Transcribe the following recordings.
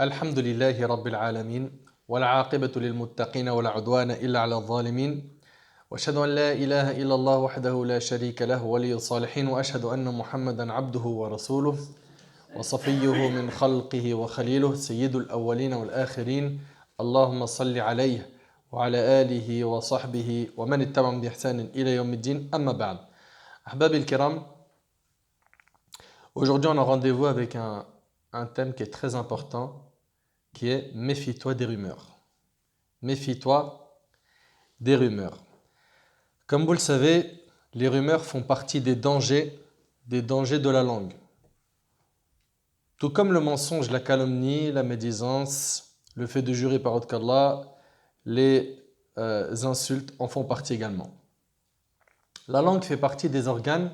الحمد لله رب العالمين والعاقبة للمتقين ولا عدوان إلا على الظالمين وأشهد أن لا إله إلا الله وحده لا شريك له ولي الصالحين وأشهد أن محمدا عبده ورسوله وصفيه من خلقه وخليله سيد الأولين والآخرين اللهم صل عليه وعلى آله وصحبه ومن اتبعهم بإحسان إلى يوم الدين أما بعد أحبابي الكرام. Aujourd'hui on a rendez-vous avec un thème qui est très important, qui est méfie-toi des rumeurs. Méfie-toi des rumeurs. Comme vous le savez, les rumeurs font partie des dangers de la langue. Tout comme le mensonge, la calomnie, la médisance, le fait de jurer par autre qu'Allah, les insultes en font partie également. La langue fait partie des organes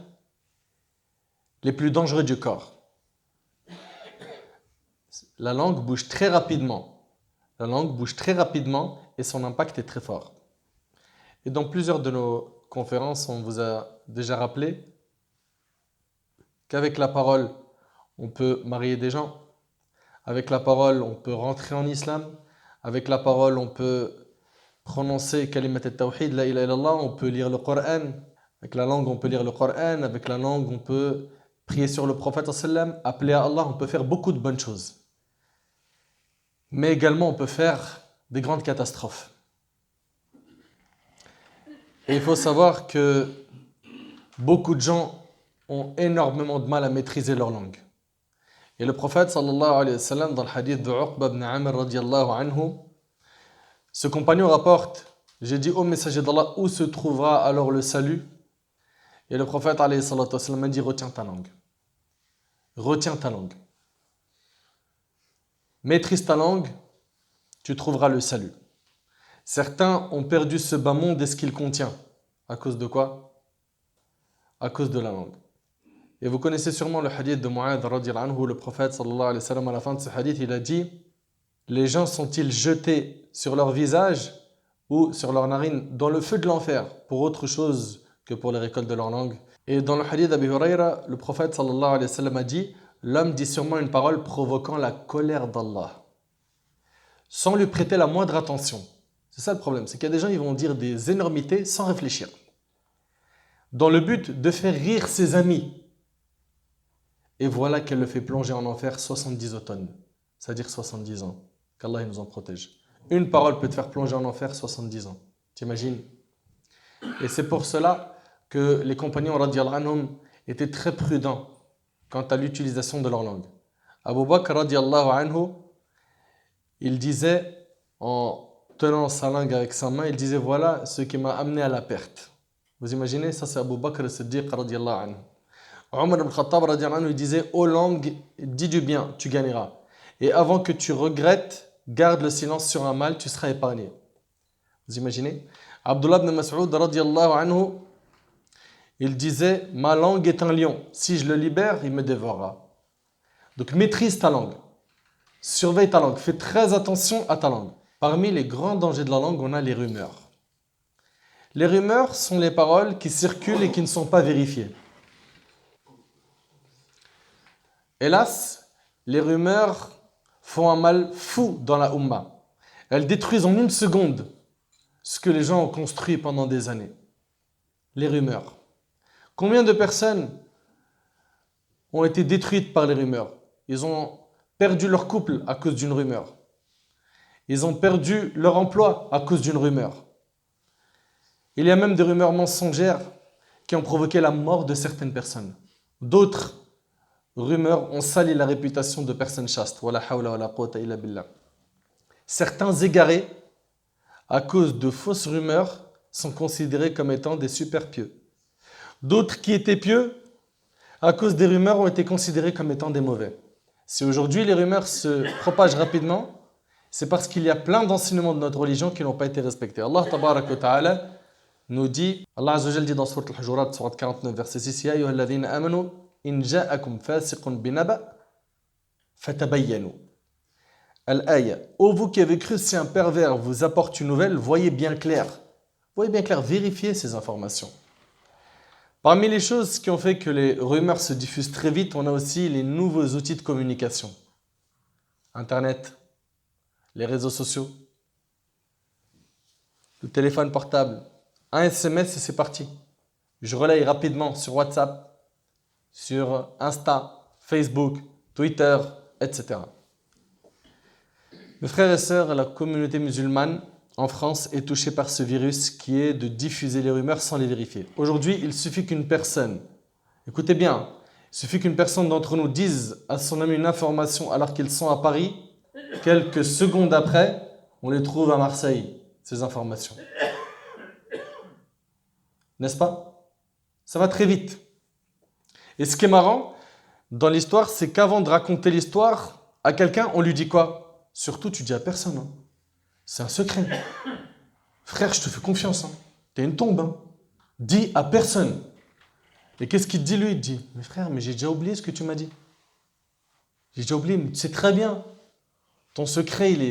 les plus dangereux du corps. La langue bouge très rapidement. La langue bouge très rapidement et son impact est très fort. Et dans plusieurs de nos conférences, on vous a déjà rappelé qu'avec la parole, on peut marier des gens. Avec la parole, on peut rentrer en islam. Avec la parole, on peut prononcer kalimat al-tawhid, la ilaha illallah, on peut lire le Coran. Avec la langue, on peut lire le Coran. Avec la langue, on peut prier sur le prophète sallam, appeler à Allah, on peut faire beaucoup de bonnes choses. Mais également, on peut faire des grandes catastrophes. Et il faut savoir que beaucoup de gens ont énormément de mal à maîtriser leur langue. Et le prophète sallallahu alayhi wa sallam, dans le hadith de Uqba ibn Amr radiyallahu anhu, ce compagnon rapporte: j'ai dit au messager d'Allah, où se trouvera alors le salut? Et le prophète alayhi salatu wa sallam a dit: retiens ta langue. Retiens ta langue. Maîtrise ta langue, tu trouveras le salut. Certains ont perdu ce bas monde et ce qu'il contient. À cause de quoi? À cause de la langue. Et vous connaissez sûrement le hadith de Mu'adh radiyallahu anhu, où le prophète sallallahu alayhi wa sallam, à la fin de ce hadith, il a dit: les gens sont-ils jetés sur leur visage ou sur leur narine dans le feu de l'enfer pour autre chose que pour les récoltes de leur langue? Et dans le hadith d'Abi Huraira, le prophète sallallahu alayhi wa sallam a dit: l'homme dit sûrement une parole provoquant la colère d'Allah, sans lui prêter la moindre attention. C'est ça le problème, c'est qu'il y a des gens qui vont dire des énormités sans réfléchir, dans le but de faire rire ses amis. Et voilà qu'elle le fait plonger en enfer 70 automnes, c'est-à-dire 70 ans. Qu'Allah nous en protège. Une parole peut te faire plonger en enfer 70 ans. T'imagines? Et c'est pour cela que les compagnons radiyallahu anhum étaient très prudents quant à l'utilisation de leur langue. Abu Bakr radiyallahu anhu, il disait, en tenant sa langue avec sa main, il disait: voilà ce qui m'a amené à la perte. Vous imaginez? Ça, c'est Abu Bakr as-Siddiq radiyallahu anhu. Omar ibn Khattab radiyallahu anhu, il disait: ô langue, dis du bien, tu gagneras. Et avant que tu regrettes, garde le silence sur un mal, tu seras épargné. Vous imaginez? Abdullah ibn Mas'ud radiyallahu anhu, il disait: ma langue est un lion, si je le libère, il me dévorera. Donc maîtrise ta langue, surveille ta langue, fais très attention à ta langue. Parmi les grands dangers de la langue, on a les rumeurs. Les rumeurs sont les paroles qui circulent et qui ne sont pas vérifiées. Hélas, les rumeurs font un mal fou dans la Ummah. Elles détruisent en une seconde ce que les gens ont construit pendant des années. Les rumeurs. Combien de personnes ont été détruites par les rumeurs? Ils ont perdu leur couple à cause d'une rumeur. Ils ont perdu leur emploi à cause d'une rumeur. Il y a même des rumeurs mensongères qui ont provoqué la mort de certaines personnes. D'autres rumeurs ont sali la réputation de personnes chastes. Wala hawla wala quwwata illa billah. Certains égarés, à cause de fausses rumeurs, sont considérés comme étant des super pieux. D'autres qui étaient pieux, à cause des rumeurs, ont été considérés comme étant des mauvais. Si aujourd'hui les rumeurs se propagent rapidement, c'est parce qu'il y a plein d'enseignements de notre religion qui n'ont pas été respectés. Allah tabarak wa ta'ala nous dit, Allah Azza wa Jalla dit dans Sourate Al-Hujurat, Sourate 49, verset 6: Ya ayyuhalladhina amanu in ja'akum fasiqun binaba fatabayyanu. Al-Aya. Ô vous qui avez cru, si un pervers vous apporte une nouvelle, voyez bien clair. Voyez bien clair, vérifiez ces informations. Parmi les choses qui ont fait que les rumeurs se diffusent très vite, on a aussi les nouveaux outils de communication. Internet, les réseaux sociaux, le téléphone portable. Un SMS et c'est parti. Je relaye rapidement sur WhatsApp, sur Insta, Facebook, Twitter, etc. Mes frères et sœurs, la communauté musulmane en France est touchée par ce virus qui est de diffuser les rumeurs sans les vérifier. Aujourd'hui, il suffit qu'une personne, écoutez bien, il suffit qu'une personne d'entre nous dise à son ami une information alors qu'ils sont à Paris, quelques secondes après, on les trouve à Marseille, ces informations. N'est-ce pas? Ça va très vite. Et ce qui est marrant dans l'histoire, c'est qu'avant de raconter l'histoire à quelqu'un, on lui dit quoi? Surtout, tu dis à personne. Hein. C'est un secret. Frère, je te fais confiance. Hein. T'es une tombe. Hein. Dis à personne. Et qu'est-ce qu'il te dit lui? Il te dit, mais frère, mais j'ai déjà oublié ce que tu m'as dit. J'ai déjà oublié, mais tu sais très bien. Ton secret, il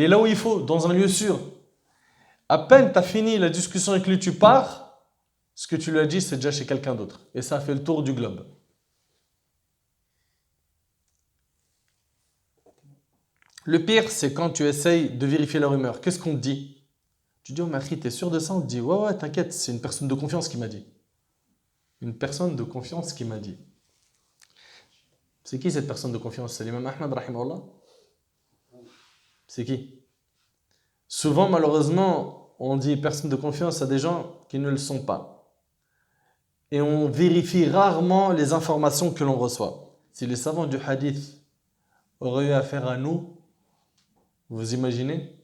est là où il faut, dans un lieu sûr. À peine tu as fini la discussion avec lui, tu pars. Ce que tu lui as dit, c'est déjà chez quelqu'un d'autre. Et ça a fait le tour du globe. Le pire, c'est quand tu essayes de vérifier la rumeur. Qu'est-ce qu'on te dit? Tu dis, oh Marie, t'es sûr de ça? On te dit, ouais, t'inquiète, c'est une personne de confiance qui m'a dit. Une personne de confiance qui m'a dit. C'est qui cette personne de confiance? C'est l'imam Ahmad, rahimahullah? C'est qui? Souvent, malheureusement, on dit personne de confiance à des gens qui ne le sont pas. Et on vérifie rarement les informations que l'on reçoit. Si les savants du hadith auraient eu affaire à nous, vous imaginez?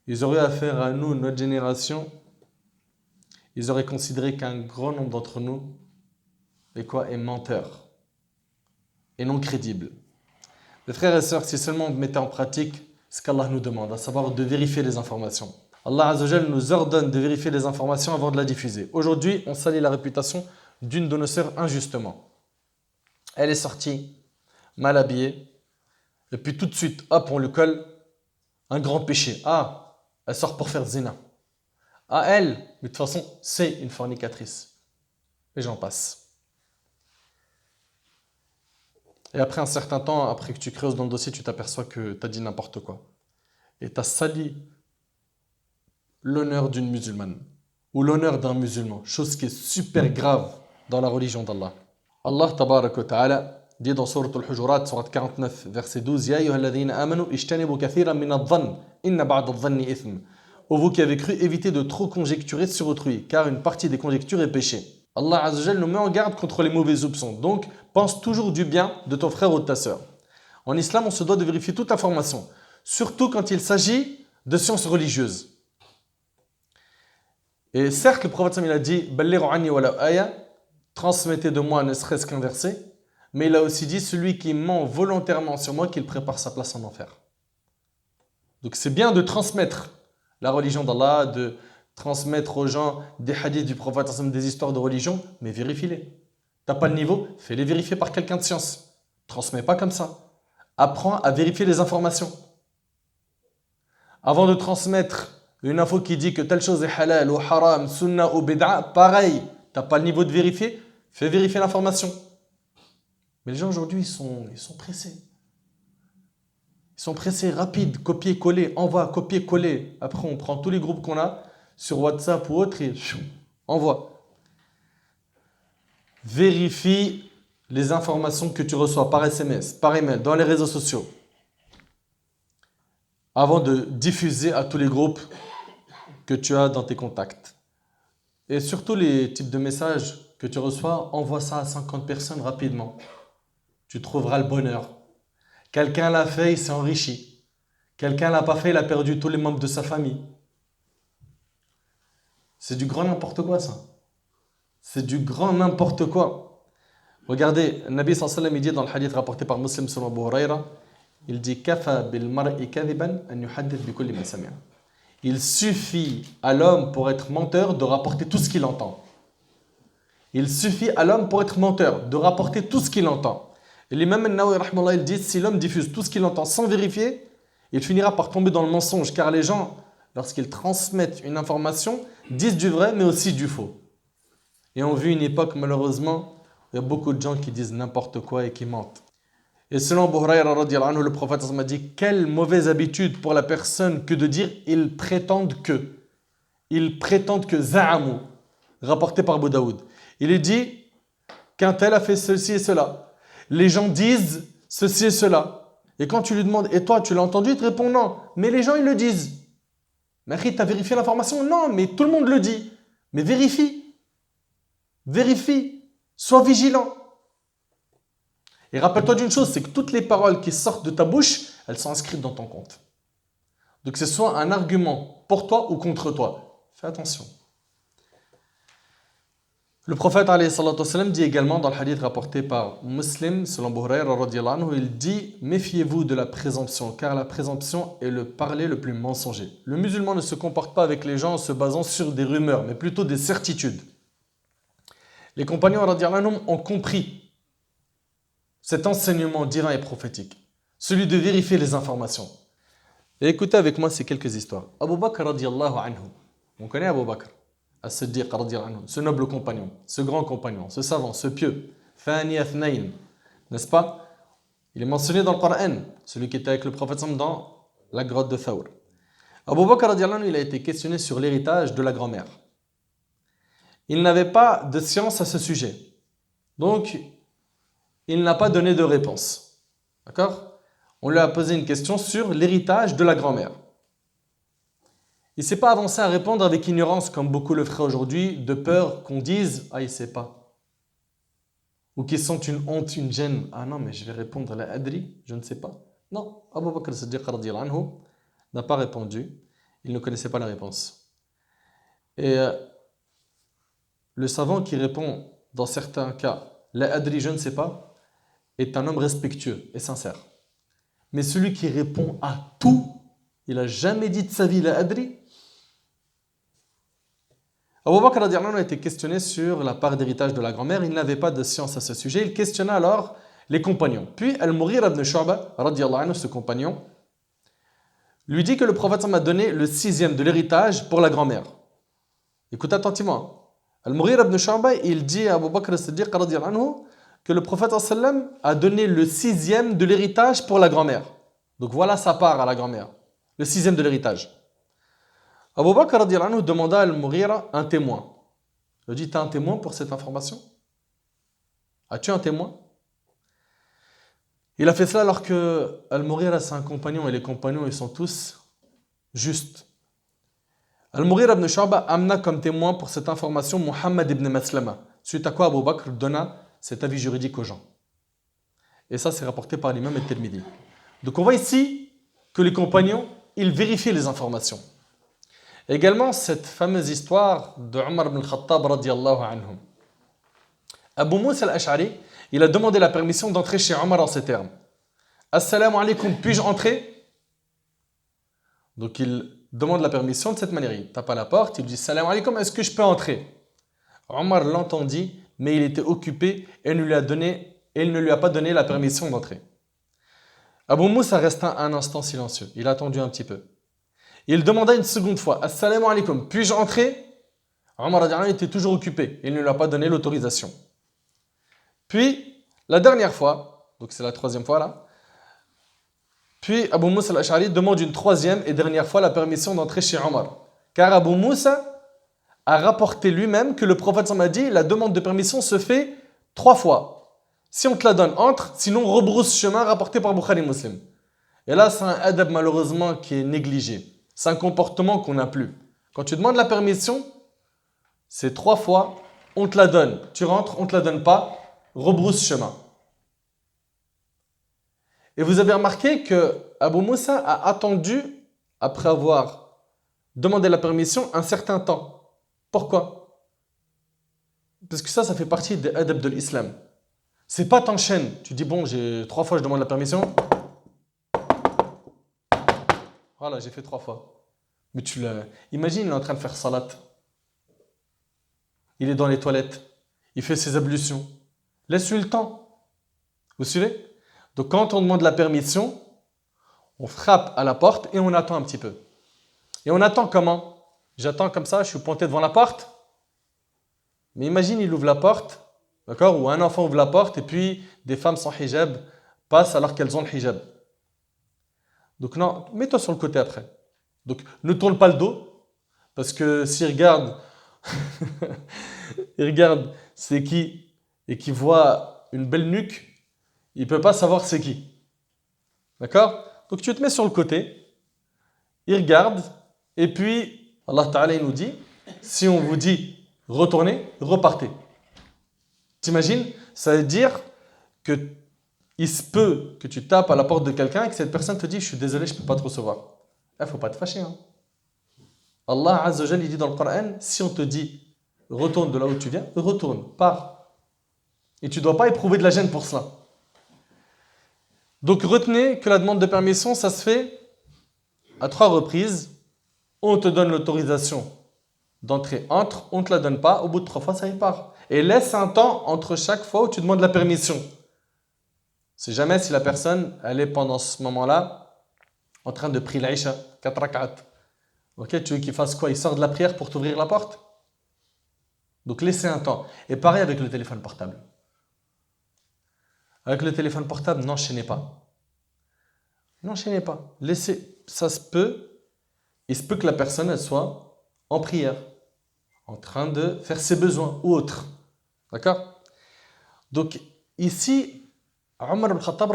Ils auraient eu affaire à nous, notre génération, ils auraient considéré qu'un grand nombre d'entre nous est menteur et non crédible. Les frères et sœurs, si seulement on mettait en pratique ce qu'Allah nous demande, à savoir de vérifier les informations. Allah Azza wa Jal nous ordonne de vérifier les informations avant de la diffuser. Aujourd'hui, on salit la réputation d'une de nos sœurs injustement. Elle est sortie, mal habillée, et puis tout de suite, hop, on lui colle un grand péché. Ah, elle sort pour faire zina. Ah, elle, mais de toute façon, c'est une fornicatrice. Et j'en passe. Et après un certain temps, après que tu creuses dans le dossier, tu t'aperçois que tu as dit n'importe quoi. Et tu as sali l'honneur d'une musulmane ou l'honneur d'un musulman, chose qui est super grave dans la religion d'Allah. Allah tabarak wa ta'ala dit dans Sourate Al-Hujurat, Sourate 49, verset 12, Ya ayyuhalladhina amanu ijtanibu kathiran min adh-dhann, inna ba'da adh-dhanni ithm. Ô vous qui avez cru, évitez de trop conjecturer sur autrui, car une partie des conjectures est péché. Allah Azza wa Jal nous met en garde contre les mauvais soupçons. Donc, pense toujours du bien de ton frère ou de ta sœur. En islam, on se doit de vérifier toute information, surtout quand il s'agit de sciences religieuses. Et certes, le prophète il a dit Ballighu anni walaw aya, transmettez de moi ne serait-ce qu'un verset, mais il a aussi dit celui qui ment volontairement sur moi, qu'il prépare sa place en enfer. Donc c'est bien de transmettre la religion d'Allah, de transmettre aux gens des hadiths du prophète, des histoires de religion, mais vérifie-les. T'as pas le niveau, fais-les vérifier par quelqu'un de science. Transmets pas comme ça. Apprends à vérifier les informations. Avant de transmettre une info qui dit que telle chose est halal ou haram, sunnah ou bid'a, pareil, t'as pas le niveau de vérifier, fais vérifier l'information. Mais les gens aujourd'hui, ils sont pressés. Ils sont pressés, rapides, copier-coller, envoie, copier-coller. Après, on prend tous les groupes qu'on a sur WhatsApp ou autre et envoie. Vérifie les informations que tu reçois par SMS, par email, dans les réseaux sociaux, avant de diffuser à tous les groupes que tu as dans tes contacts. Et surtout les types de messages que tu reçois, envoie ça à 50 personnes rapidement. Tu trouveras le bonheur. Quelqu'un l'a fait, il s'est enrichi. Quelqu'un l'a pas fait, il a perdu tous les membres de sa famille. C'est du grand n'importe quoi ça. C'est du grand n'importe quoi. Regardez, le Nabi sallallahu alayhi wa sallam, il dit dans le hadith rapporté par Muslim sur Abu Huraira, il dit Kafa bil mar'i kadhiban an yuhaddith bi kulli ma sami'a. Il suffit à l'homme pour être menteur de rapporter tout ce qu'il entend. Il suffit à l'homme pour être menteur de rapporter tout ce qu'il entend. Et l'imam al-Nawawi rahmallah, il dit si l'homme diffuse tout ce qu'il entend sans vérifier, il finira par tomber dans le mensonge, car les gens, lorsqu'ils transmettent une information, disent du vrai mais aussi du faux. Et on vit une époque malheureusement où il y a beaucoup de gens qui disent n'importe quoi et qui mentent. Et selon Abu Hurayra radiyallahu anhu, le prophète m'a dit quelle mauvaise habitude pour la personne que de dire ils prétendent que. Ils prétendent que za'amu, rapporté par Abu Daoud. Il est dit qu'un tel a fait ceci et cela. Les gens disent ceci et cela. Et quand tu lui demandes, et toi, tu l'as entendu, il te répond non. Mais les gens, ils le disent. Mais tu as vérifié l'information? Non, mais tout le monde le dit. Mais vérifie. Vérifie. Sois vigilant. Et rappelle-toi d'une chose, c'est que toutes les paroles qui sortent de ta bouche, elles sont inscrites dans ton compte. Donc que ce soit un argument pour toi ou contre toi. Fais attention. Le prophète alayhi salatu wassalam dit également dans le hadith rapporté par Muslim, selon Abu Hurayra radiyallahu anhu, il dit « Méfiez-vous de la présomption, car la présomption est le parler le plus mensonger. Le musulman ne se comporte pas avec les gens en se basant sur des rumeurs, mais plutôt des certitudes. » Les compagnons radiyallahu anhum ont compris cet enseignement divin et prophétique, celui de vérifier les informations. Et écoutez avec moi ces quelques histoires. Abu Bakr radiyallahu anhu, on connaît Abu Bakr As-Siddiq radiyallahu anhu, ce noble compagnon, ce grand compagnon, ce savant, ce pieux, Thani Athnayn, n'est-ce pas? Il est mentionné dans le Coran, celui qui était avec le prophète dans la grotte de Thawr. Abu Bakr radiyallahu anhu, il a été questionné sur l'héritage de la grand-mère. Il n'avait pas de science à ce sujet. Donc, il n'a pas donné de réponse. D'accord? On lui a posé une question sur l'héritage de la grand-mère. Il ne s'est pas avancé à répondre avec ignorance, comme beaucoup le feraient aujourd'hui, de peur qu'on dise « Ah, il ne sait pas ». Ou qu'ils sentent une honte, une gêne. « Ah non, mais je vais répondre à la adri, je ne sais pas ». Non, Abu Bakr as-Siddiq radiyallahu anhu n'a pas répondu. Il ne connaissait pas la réponse. Et le savant qui répond, dans certains cas, « La adri, je ne sais pas », est un homme respectueux et sincère. Mais celui qui répond à tout, il n'a jamais dit de sa vie « La adri », Abu Bakr radiyallahu anhu a été questionné sur la part d'héritage de la grand-mère. Il n'avait pas de science à ce sujet. Il questionna alors les compagnons. Puis Al-Mughira ibn Shu'ba, radiyallahu anhu, ce compagnon, lui dit que le prophète a donné le 6e de l'héritage pour la grand-mère. Écoute attentivement. Al-Mughira ibn Shu'ba, il dit à Abu Bakr as-Siddiq radiyallahu anhu que le prophète a donné le 6e de l'héritage pour la grand-mère. Donc voilà sa part à la grand-mère. Le 6e de l'héritage. Abu Bakr radiyallahu anhu demanda à Al-Mughira un témoin. Il lui dit, t'as un témoin pour cette information? As-tu un témoin? Il a fait cela alors que Al-Mughira c'est un compagnon et les compagnons ils sont tous justes. Al-Mughira ibn Shu'ba amena comme témoin pour cette information Muhammad ibn Maslama, suite à quoi Abu Bakr donna cet avis juridique aux gens. Et ça c'est rapporté par l'imam al-Tirmidhi. Donc on voit ici que les compagnons, ils vérifient les informations. Également, cette fameuse histoire de Omar ibn al-Khattab radiyallahu anhu. Abu Moussa al-Ash'ari, il a demandé la permission d'entrer chez Omar en ces termes. Assalamu alaikum, puis-je entrer? Donc il demande la permission de cette manière. Il tape à la porte, il dit Assalamu alaikum, est-ce que je peux entrer? Omar l'entendit, mais il était occupé et il ne lui a pas donné la permission d'entrer. Abu Moussa resta un instant silencieux. Il a attendu un petit peu. Il demanda une seconde fois, Assalamu alaikum, puis-je entrer? Omar était toujours occupé, il ne lui a pas donné l'autorisation. Puis, la dernière fois, donc c'est la troisième fois là, puis Abu Moussa al-Ash'ari demande une troisième et dernière fois la permission d'entrer chez Omar. Car Abu Moussa a rapporté lui-même que le prophète m'a dit, la demande de permission se fait 3 fois. Si on te la donne, entre, sinon rebrousse chemin, rapporté par Bukhari Muslim. Et là, c'est un adab malheureusement qui est négligé. C'est un comportement qu'on n'a plus. Quand tu demandes la permission, c'est 3 fois, on te la donne. Tu rentres, on ne te la donne pas, rebrousse chemin. Et vous avez remarqué que Abu Moussa a attendu, après avoir demandé la permission, un certain temps. Pourquoi? Parce que ça fait partie des adab de l'islam. C'est pas t'enchaînes. Tu dis, bon, 3 fois je demande la permission. Voilà, j'ai fait 3 fois. Mais imagine, il est en train de faire salat. Il est dans les toilettes. Il fait ses ablutions. Laisse-lui le temps. Vous suivez? Donc quand on demande la permission, on frappe à la porte et on attend un petit peu. Et on attend comment? J'attends comme ça, je suis pointé devant la porte. Mais imagine, il ouvre la porte, d'accord? Ou un enfant ouvre la porte et puis des femmes sans hijab passent alors qu'elles ont le hijab. Donc non, mets-toi sur le côté après. Donc ne tourne pas le dos, parce que s'il regarde, il regarde c'est qui, et qu'il voit une belle nuque, il ne peut pas savoir c'est qui. D'accord? Donc tu te mets sur le côté, il regarde, et puis Allah Ta'ala il nous dit, si on vous dit retournez, repartez. T'imagines? Ça veut dire que il se peut que tu tapes à la porte de quelqu'un et que cette personne te dit je suis désolé, je ne peux pas te recevoir. Il ne faut pas te fâcher. Hein. Allah Azza wa Jalla il dit dans le Coran, si on te dit retourne de là où tu viens, retourne, pars. Et tu ne dois pas éprouver de la gêne pour cela. Donc retenez que la demande de permission, ça se fait à 3 reprises. On te donne l'autorisation d'entrer, entre, on ne te la donne pas, au bout de 3 fois, ça y part. Et laisse un temps entre chaque fois où tu demandes la permission. C'est jamais si la personne, elle est pendant ce moment-là en train de prier l'Aïcha, 4 rak'at. Ok, tu veux qu'il fasse quoi? Il sort de la prière pour t'ouvrir la porte? Donc laissez un temps. Et pareil avec le téléphone portable. Avec le téléphone portable, n'enchaînez pas. N'enchaînez pas. Laissez, ça se peut, il se peut que la personne, elle soit en prière, en train de faire ses besoins ou autre. D'accord? Donc ici, Omar al-Khattab,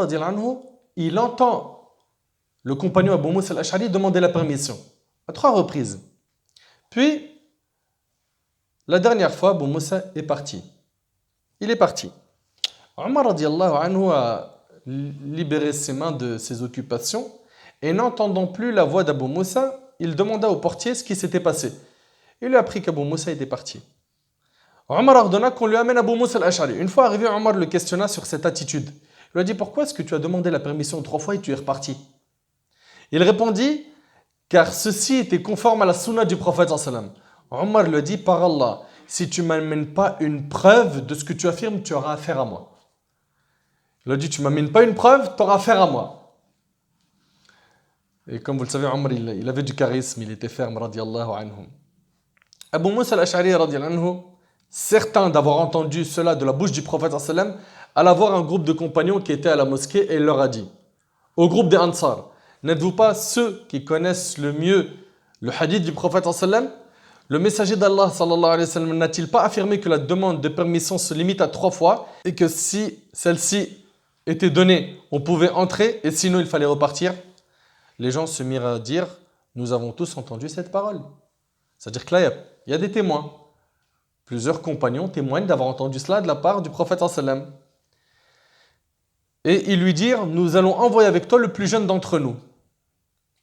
il entend le compagnon Abu Moussa al-Ash'ari demander la permission à 3 reprises. Puis, la dernière fois, Abu Moussa est parti. Il est parti. Omar a libéré ses mains de ses occupations et n'entendant plus la voix d'Abu Moussa, il demanda au portier ce qui s'était passé. Il lui a appris qu'Abu Moussa était parti. Omar ordonna qu'on lui amène Abu Moussa al-Ash'ari. Une fois arrivé, Omar le questionna sur cette attitude. Il lui a dit, pourquoi est-ce que tu as demandé la permission 3 fois et tu es reparti? Il répondit, car ceci était conforme à la sunna du prophète sallam. Omar lui dit, par Allah, si tu ne m'amènes pas une preuve de ce que tu affirmes, tu auras affaire à moi. Il a dit, tu ne m'amènes pas une preuve, tu auras affaire à moi. Et comme vous le savez, Omar, il avait du charisme, il était ferme, radiallahu anhu. Abu Moussa al-Ash'ari, radiallahu anhu, certain d'avoir entendu cela de la bouche du prophète sallam, alla voir un groupe de compagnons qui étaient à la mosquée et il leur a dit, au groupe des Ansar, n'êtes-vous pas ceux qui connaissent le mieux le hadith du prophète sallam? Le messager d'Allah sallallahu alayhi wa sallam n'a-t-il pas affirmé que la demande de permission se limite à 3 fois et que si celle-ci était donnée, on pouvait entrer et sinon il fallait repartir? Les gens se mirent à dire, nous avons tous entendu cette parole. C'est-à-dire que là, il y a des témoins. Plusieurs compagnons témoignent d'avoir entendu cela de la part du prophète sallam. Et ils lui dirent, nous allons envoyer avec toi le plus jeune d'entre nous.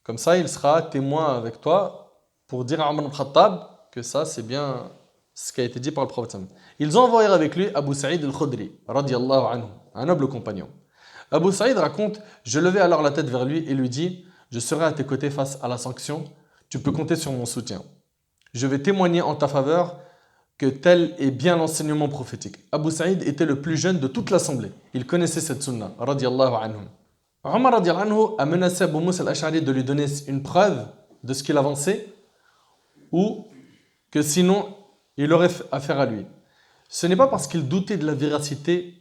Comme ça, il sera témoin avec toi pour dire à Omar al-Khattab que ça, c'est bien ce qui a été dit par le prophète. Ils ont envoyé avec lui Abu Sa'id al-Khudri, radiyallahu anhu, un noble compagnon. Abu Sa'id raconte, je levai alors la tête vers lui et lui dis, je serai à tes côtés face à la sanction, tu peux compter sur mon soutien. Je vais témoigner en ta faveur que tel est bien l'enseignement prophétique. Abu Sa'id était le plus jeune de toute l'assemblée. Il connaissait cette sunna, radiyallahu anhu. Omar radiyallahu anhu a menacé Abu Moussa al-Ash'ari de lui donner une preuve de ce qu'il avançait ou que sinon il aurait affaire à lui. Ce n'est pas parce qu'il doutait de la véracité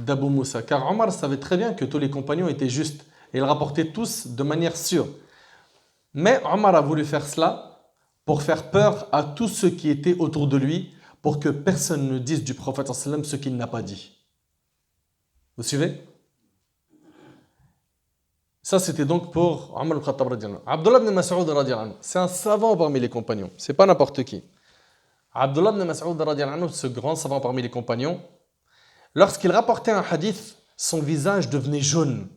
d'Abu Moussa, car Omar savait très bien que tous les compagnons étaient justes et ils rapportaient tous de manière sûre. Mais Omar a voulu faire cela pour faire peur à tous ceux qui étaient autour de lui, pour que personne ne dise du prophète sallam ce qu'il n'a pas dit. Vous suivez? Ça, c'était donc pour Omar al-Khattab radiyallahu anhu. Abdullah ibn Mas'ud radiyallahu anhu, c'est un savant parmi les compagnons, c'est pas n'importe qui. Abdullah ibn Mas'ud radiyallahu anhu, ce grand savant parmi les compagnons, lorsqu'il rapportait un hadith, son visage devenait jaune.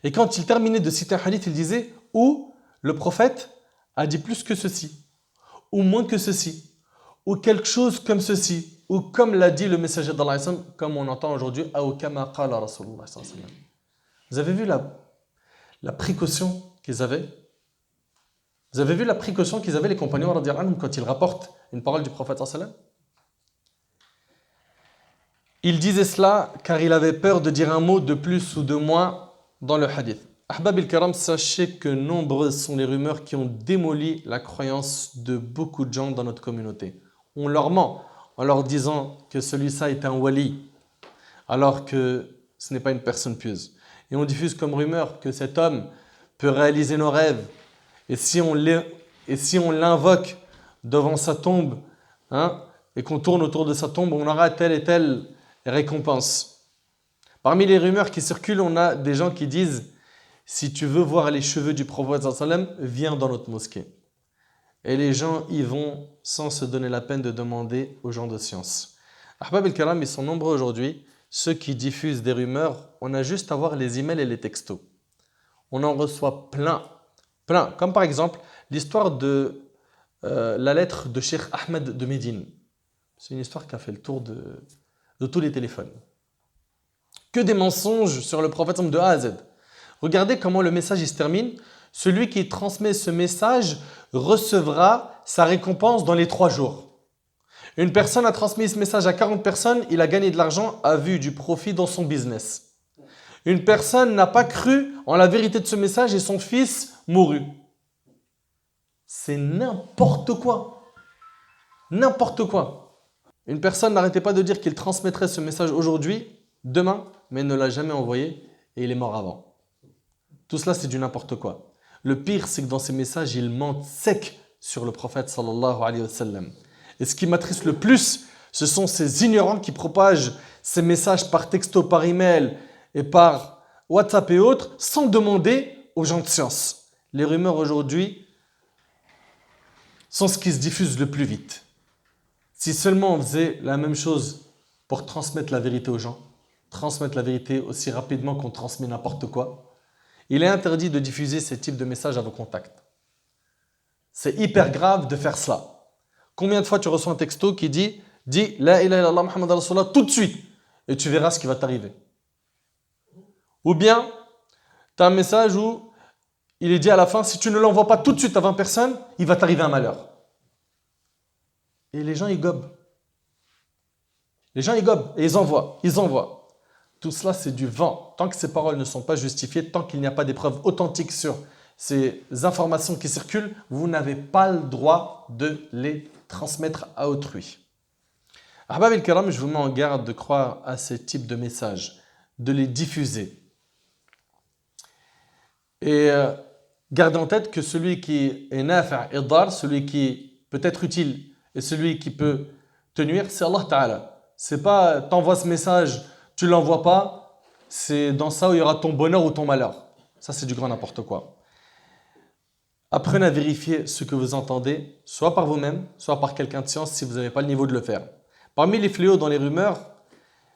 Et quand il terminait de citer un hadith, il disait « Ou le prophète a dit plus que ceci, ou moins que ceci, ou quelque chose comme ceci, ou comme l'a dit le messager d'Allah, comme on entend aujourd'hui, « Ou kama qala Rasulullah » sallallahu alayhi wa sallam. Vous avez vu la précaution qu'ils avaient? Vous avez vu la précaution qu'ils avaient les compagnons quand ils rapportent une parole du prophète sallallahu alayhi wa sallam? Il disait cela car il avait peur de dire un mot de plus ou de moins dans le hadith. Ahbab al-Kiram, sachez que nombreuses sont les rumeurs qui ont démoli la croyance de beaucoup de gens dans notre communauté. On leur ment en leur disant que celui-ci est un wali, alors que ce n'est pas une personne pieuse. Et on diffuse comme rumeur que cet homme peut réaliser nos rêves. Et si on l'invoque devant sa tombe, hein, et qu'on tourne autour de sa tombe, on aura telle et telle récompense. Parmi les rumeurs qui circulent, on a des gens qui disent « Si tu veux voir les cheveux du prophète sallallahu alayhi wa sallam, viens dans notre mosquée ». Et les gens y vont sans se donner la peine de demander aux gens de science. Ahbab el-Karam, ils sont nombreux aujourd'hui. Ceux qui diffusent des rumeurs, on a juste à voir les emails et les textos. On en reçoit plein. Comme par exemple l'histoire de la lettre de Cheikh Ahmed de Médine. C'est une histoire qui a fait le tour de tous les téléphones. Que des mensonges sur le prophète de A à Z. Regardez comment le message il se termine. Celui qui transmet ce message recevra sa récompense dans les 3 jours. Une personne a transmis ce message à 40 personnes, il a gagné de l'argent, a vu du profit dans son business. Une personne n'a pas cru en la vérité de ce message et son fils mourut. C'est n'importe quoi. N'importe quoi. Une personne n'arrêtait pas de dire qu'il transmettrait ce message aujourd'hui, demain, mais ne l'a jamais envoyé et il est mort avant. Tout cela, c'est du n'importe quoi. Le pire, c'est que dans ces messages, il ment sec sur le prophète sallallahu alayhi wa sallam. Et ce qui m'attriste le plus, ce sont ces ignorants qui propagent ces messages par texto, par email et par WhatsApp et autres, sans demander aux gens de science. Les rumeurs aujourd'hui sont ce qui se diffuse le plus vite. Si seulement on faisait la même chose pour transmettre la vérité aux gens, transmettre la vérité aussi rapidement qu'on transmet n'importe quoi, il est interdit de diffuser ce type de messages à vos contacts. C'est hyper grave de faire cela. Combien de fois tu reçois un texto qui dit « Dis La ilaha illallah Muhammad Rasulullah tout de suite » et tu verras ce qui va t'arriver. Ou bien, tu as un message où il est dit à la fin « Si tu ne l'envoies pas tout de suite à 20 personnes, il va t'arriver un malheur. » Et les gens, ils gobent. Les gens, ils gobent et ils envoient. Tout cela, c'est du vent. Tant que ces paroles ne sont pas justifiées, tant qu'il n'y a pas des preuves authentiques sur ces informations qui circulent, vous n'avez pas le droit de les transmettre à autrui. Ahbab el-Karam, je vous mets en garde de croire à ce type de messages, de les diffuser. Et gardez en tête que celui qui est nafi' et dar, celui qui peut être utile et celui qui peut te nuire, c'est Allah Ta'ala. C'est pas t'envoies ce message, tu l'envoies pas, c'est dans ça où il y aura ton bonheur ou ton malheur. Ça, c'est du grand n'importe quoi. Apprenez à vérifier ce que vous entendez, soit par vous-même, soit par quelqu'un de science si vous n'avez pas le niveau de le faire. Parmi les fléaux dans les rumeurs,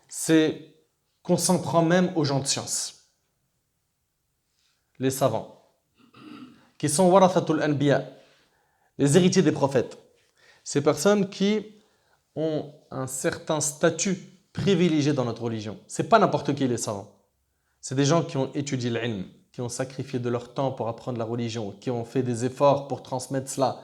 c'est qu'on s'en prend même aux gens de science. Les savants, qui sont warathatul anbiya, les héritiers des prophètes. Ces personnes qui ont un certain statut privilégié dans notre religion. Ce n'est pas n'importe qui les savants. C'est des gens qui ont étudié l'ilm, qui ont sacrifié de leur temps pour apprendre la religion, qui ont fait des efforts pour transmettre cela.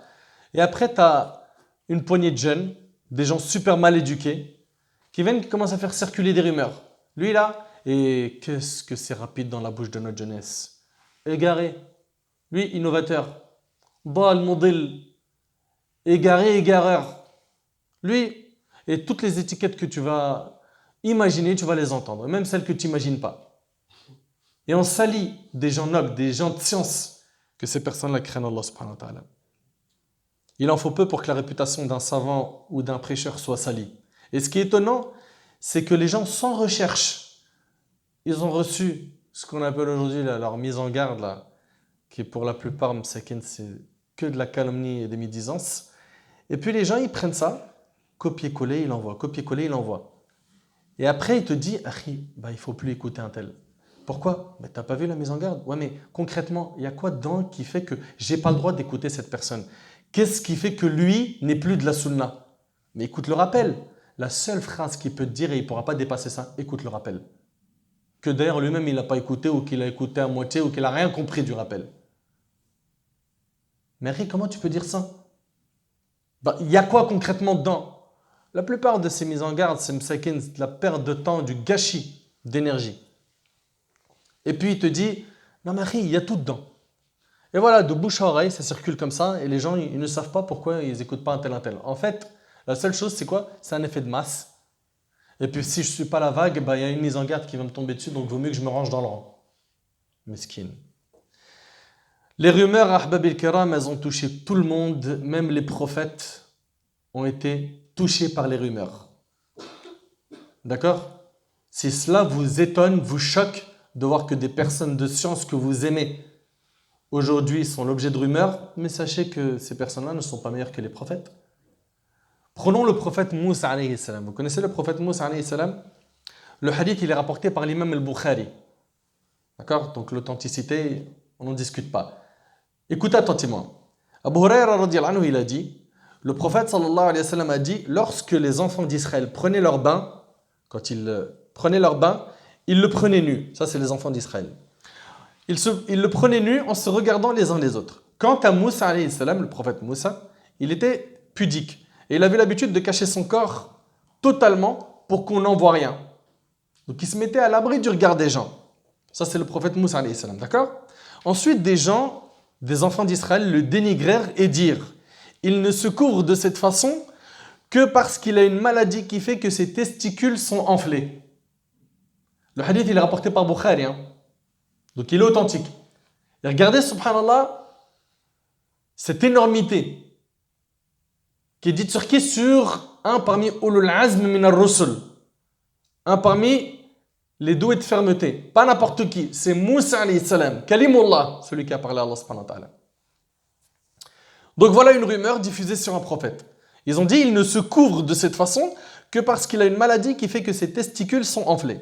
Et après, tu as une poignée de jeunes, des gens super mal éduqués, qui viennent, qui commencent à faire circuler des rumeurs. Lui là, et qu'est-ce que c'est rapide dans la bouche de notre jeunesse. Égaré. Lui, innovateur. Dal, modèle. Égaré, égareur. Lui, et toutes les étiquettes que tu vas imaginer, tu vas les entendre, même celles que tu n'imagines pas. Et on salit des gens nobles, des gens de science, que ces personnes-là craignent Allah subhanahu wa ta'ala. Il en faut peu pour que la réputation d'un savant ou d'un prêcheur soit salie. Et ce qui est étonnant, c'est que les gens sans recherche, ils ont reçu ce qu'on appelle aujourd'hui leur mise en garde, là, qui pour la plupart, c'est que de la calomnie et des médisances. Et puis les gens, ils prennent ça, copier-coller, ils l'envoient, copier-coller, ils l'envoient. Et après, il te dit, il ne faut plus écouter un tel. Pourquoi? Tu n'as pas vu la mise en garde? Ouais, mais concrètement, il y a quoi dedans qui fait que je n'ai pas le droit d'écouter cette personne? Qu'est-ce qui fait que lui n'est plus de la sunna? Mais écoute le rappel. La seule phrase qu'il peut te dire, et il ne pourra pas dépasser ça, écoute le rappel. Que d'ailleurs lui-même, il n'a pas écouté, ou qu'il a écouté à moitié, ou qu'il n'a rien compris du rappel. Mais comment tu peux dire ça? Il y a quoi concrètement dedans? La plupart de ces mises en garde, c'est de la perte de temps, du gâchis d'énergie. Et puis il te dit, non mais il y a tout dedans. Et voilà, de bouche à oreille, ça circule comme ça, et les gens, ils ne savent pas pourquoi ils n'écoutent pas un tel. En fait, la seule chose, c'est quoi? C'est un effet de masse. Et puis si je ne suis pas la vague, bah, y a une mise en garde qui va me tomber dessus, donc il vaut mieux que je me range dans le rang. Mesquin. Les rumeurs, Ahbab el-Kiram, elles ont touché tout le monde, même les prophètes ont été touchés par les rumeurs. D'accord? Si cela vous étonne, vous choque de voir que des personnes de science que vous aimez aujourd'hui sont l'objet de rumeurs, mais sachez que ces personnes-là ne sont pas meilleures que les prophètes. Prenons le prophète Moussa alayhi salam. Vous connaissez le prophète Moussa alayhi salam? Le hadith, il est rapporté par l'imam al-Bukhari. D'accord? Donc l'authenticité, on n'en discute pas. Écoutez attentivement. Abu Huraira radiyallahu anhu, il a dit, le prophète sallallahu alayhi wa sallam a dit, lorsque les enfants d'Israël prenaient leur bain, quand ils prenaient leur bain, ils le prenaient nu. Ça, c'est les enfants d'Israël. Ils le prenaient nu en se regardant les uns les autres. Quant à Moussa alayhi salam, le prophète Moussa, il était pudique. Et il avait l'habitude de cacher son corps totalement pour qu'on n'en voit rien. Donc il se mettait à l'abri du regard des gens. Ça, c'est le prophète Moussa alayhi salam, d'accord? Ensuite, des enfants d'Israël le dénigrèrent et dirent, il ne se couvre de cette façon que parce qu'il a une maladie qui fait que ses testicules sont enflés. Le hadith, il est rapporté par Bukhari. Donc il est authentique. Et regardez, subhanallah, cette énormité qui est dite sur qui? Sur un parmi ulul azm min ar-rusul. Un parmi les doués de fermeté. Pas n'importe qui. C'est Moussa alayhi salam. Kalimullah, celui qui a parlé à Allah subhanahu wa ta'ala. Donc voilà une rumeur diffusée sur un prophète. Ils ont dit il ne se couvre de cette façon que parce qu'il a une maladie qui fait que ses testicules sont enflés.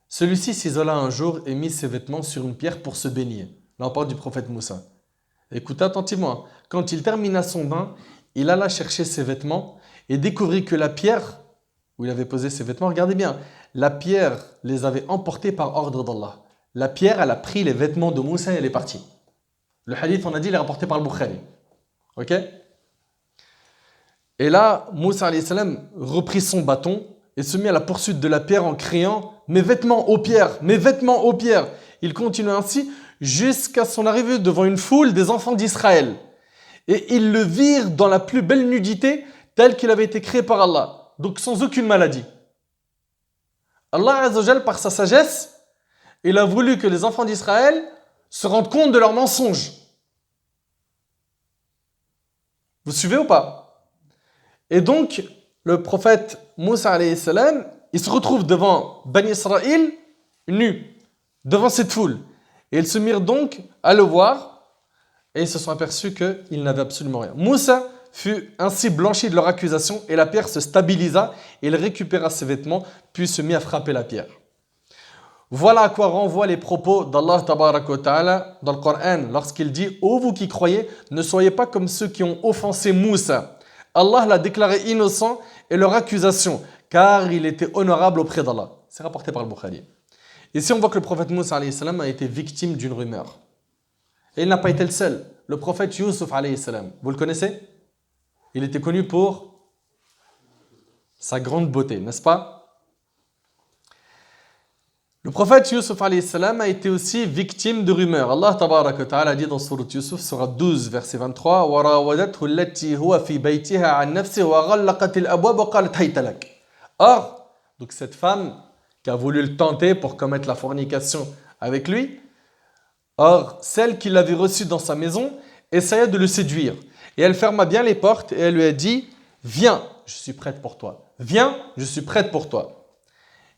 Celui-ci s'isola un jour et mit ses vêtements sur une pierre pour se baigner. Là on parle du prophète Moussa. Écoutez attentivement. Quand il termina son bain, il alla chercher ses vêtements et découvrit que la pierre où il avait posé ses vêtements, regardez bien, la pierre les avait emportés par ordre d'Allah. La pierre, elle a pris les vêtements de Moussa et elle est partie. Le hadith, on a dit, il est rapporté par le Bukhari. Ok? Et là, Moussa alayhi salam reprit son bâton et se mit à la poursuite de la pierre en criant « Mes vêtements aux pierres! Mes vêtements aux pierres !» Il continue ainsi jusqu'à son arrivée devant une foule des enfants d'Israël. Et ils le virent dans la plus belle nudité telle qu'il avait été créé par Allah. Donc sans aucune maladie. Allah Azza wa Jal, par sa sagesse, il a voulu que les enfants d'Israël se rendent compte de leurs mensonges. Vous suivez ou pas? Et donc, le prophète Moussa alayhi salam, il se retrouve devant Bani Israël, nu, devant cette foule. Et ils se mirent donc à le voir, et ils se sont aperçus qu'il n'avait absolument rien. Moussa fut ainsi blanchi de leur accusation, et la pierre se stabilisa, et il récupéra ses vêtements, puis se mit à frapper la pierre. Voilà à quoi renvoient les propos d'Allah tabaraka wa ta'ala dans le Coran, lorsqu'il dit « Ô vous qui croyez, ne soyez pas comme ceux qui ont offensé Moussa. Allah l'a déclaré innocent et leur accusation, car il était honorable auprès d'Allah. » C'est rapporté par le Bukhari. Ici, on voit que le prophète Moussa alayhi salam a été victime d'une rumeur. Et il n'a pas été le seul. Le prophète Yusuf alayhi salam, vous le connaissez? Il était connu pour sa grande beauté, n'est-ce pas? Le prophète Yusuf alayhi salam a été aussi victime de rumeurs. Allah tabaraka wa ta'ala dit dans Sourate Yusuf, Sourate 12, verset 23, وَرَاوَدَتْهُ الَّتِي هُوَ فِي بَيْتِهَا عَنْ نَفْسِهِ وَغَلَّقَتِ الْأَبْوَابَ وَقَالَتْ هَيْتَ لَكَ. Or, donc cette femme qui a voulu le tenter pour commettre la fornication avec lui, or, celle qui l'avait reçu dans sa maison essaya de le séduire. Et elle ferma bien les portes et elle lui a dit « Viens, je suis prête pour toi. Viens, je suis prête pour toi. »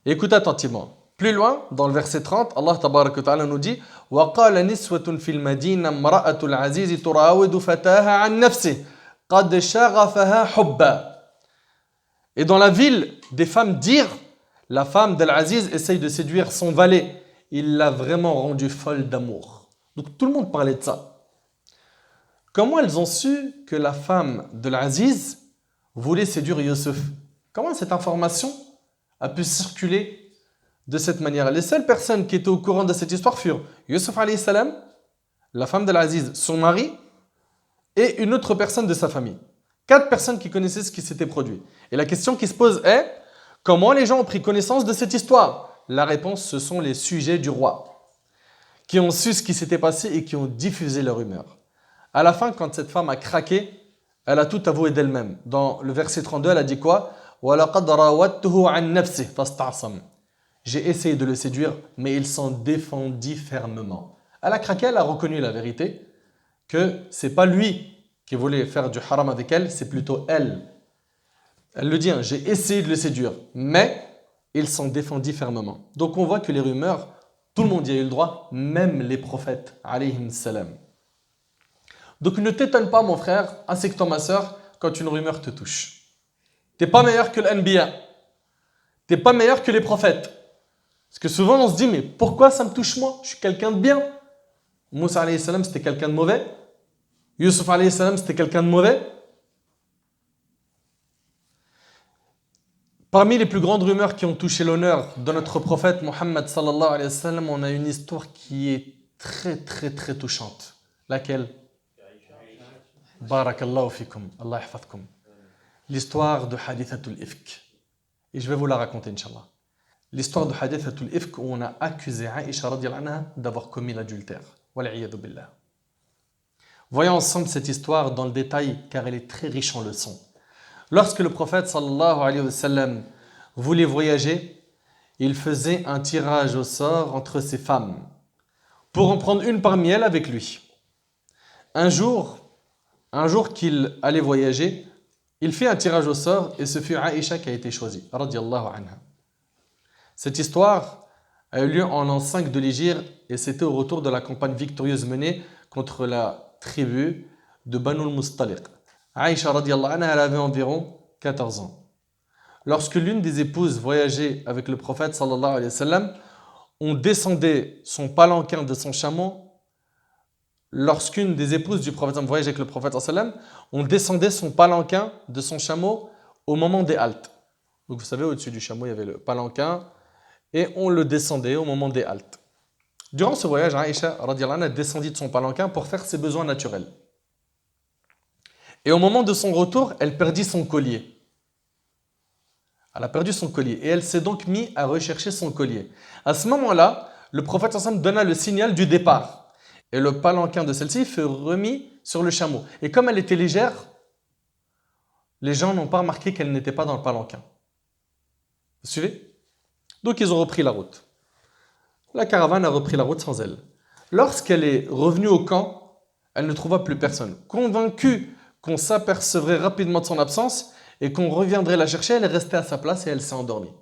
Et écoute attentivement. Plus loin, dans le verset 30, Allah tabaraka wa ta'ala nous dit « وَقَالَ نِسْوَةٌ فِي الْمَدِينَةِ امْرَأَةُ الْعَزِيزِ تُرَاوِدُ فَتَاهَا عَنْ نَفْسِهِ قَدْ شَغَفَهَا حُبًّا » Et dans la ville, des femmes dirent « La femme d'Al-Aziz essaye de séduire son valet. Il l'a vraiment rendue folle d'amour. » Donc tout le monde parlait de ça. Comment elles ont su que la femme de l'Aziz voulait séduire Yusuf? Comment cette information a pu circuler de cette manière? Les seules personnes qui étaient au courant de cette histoire furent Yusuf alayhi salam, la femme de l'Aziz, son mari, et une autre personne de sa famille. 4 personnes qui connaissaient ce qui s'était produit. Et la question qui se pose est, comment les gens ont pris connaissance de cette histoire? La réponse, ce sont les sujets du roi, qui ont su ce qui s'était passé et qui ont diffusé leur rumeur. À la fin, quand cette femme a craqué, elle a tout avoué d'elle-même. Dans le verset 32, elle a dit quoi? وَلَقَدْ رَاوَدتُّهُ عَنْ نَفْسِهِ فَاسْتَعْصَمَ. J'ai essayé de le séduire, mais il s'en défendit fermement. Elle a craqué, elle a reconnu la vérité, que c'est pas lui qui voulait faire du haram avec elle, c'est plutôt elle. Elle le dit, hein, j'ai essayé de le séduire, mais il s'en défendit fermement. Donc on voit que les rumeurs, tout le monde y a eu le droit, même les prophètes, alayhim salam. Donc ne t'étonne pas, mon frère, ainsi que toi, ma soeur, quand une rumeur te touche. T'es pas meilleur que l'anbiya. T'es pas meilleur que les prophètes. Parce que souvent on se dit, mais pourquoi ça me touche moi? Je suis quelqu'un de bien. Moussa alayhi salam, c'était quelqu'un de mauvais. Yusuf alayhi salam, c'était quelqu'un de mauvais. Parmi les plus grandes rumeurs qui ont touché l'honneur de notre prophète Mohammed sallallahu alayhi wa sallam, on a une histoire qui est très très très touchante. Laquelle? Barakallahu fikum, Allah yahfadkum. L'histoire de Hadithatul Ifk. Et je vais vous la raconter, Inch'Allah. L'histoire de Hadithatul Ifk où on a accusé Aïcha radiyallahu anha d'avoir commis l'adultère. Wal'iyadu billah. Voyons ensemble cette histoire dans le détail car elle est très riche en leçons. Lorsque le prophète sallallahu alayhi wa sallam voulait voyager, il faisait un tirage au sort entre ses femmes pour en prendre une parmi elles avec lui. Un jour qu'il allait voyager, il fait un tirage au sort et ce fut Aïcha qui a été choisie, radiyallahu anha. Cette histoire a eu lieu en l'an 5 de l'Hégire et c'était au retour de la campagne victorieuse menée contre la tribu de Banu al-Mustaliq. Aïcha radiyallahu anha, elle avait environ 14 ans. Lorsque l'une des épouses voyageait avec le prophète sallallahu alayhi wa sallam, on descendait son palanquin de son chameau. Lorsqu'une des épouses du prophète voyageait avec le prophète sallallahu alayhi wa sallam, on descendait son palanquin de son chameau au moment des haltes. Donc vous savez, au-dessus du chameau, il y avait le palanquin et on le descendait au moment des haltes. Durant ce voyage, Aïcha radiyallahu anha descendit de son palanquin pour faire ses besoins naturels. Et au moment de son retour, elle perdit son collier. Elle a perdu son collier et elle s'est donc mise à rechercher son collier. À ce moment-là, le prophète sallallahu alayhi wa sallam donna le signal du départ. Et le palanquin de celle-ci fut remis sur le chameau. Et comme elle était légère, les gens n'ont pas remarqué qu'elle n'était pas dans le palanquin. Vous suivez? Donc ils ont repris la route. La caravane a repris la route sans elle. Lorsqu'elle est revenue au camp, elle ne trouva plus personne. Convaincue qu'on s'apercevrait rapidement de son absence et qu'on reviendrait la chercher, elle est restée à sa place et elle s'est endormie.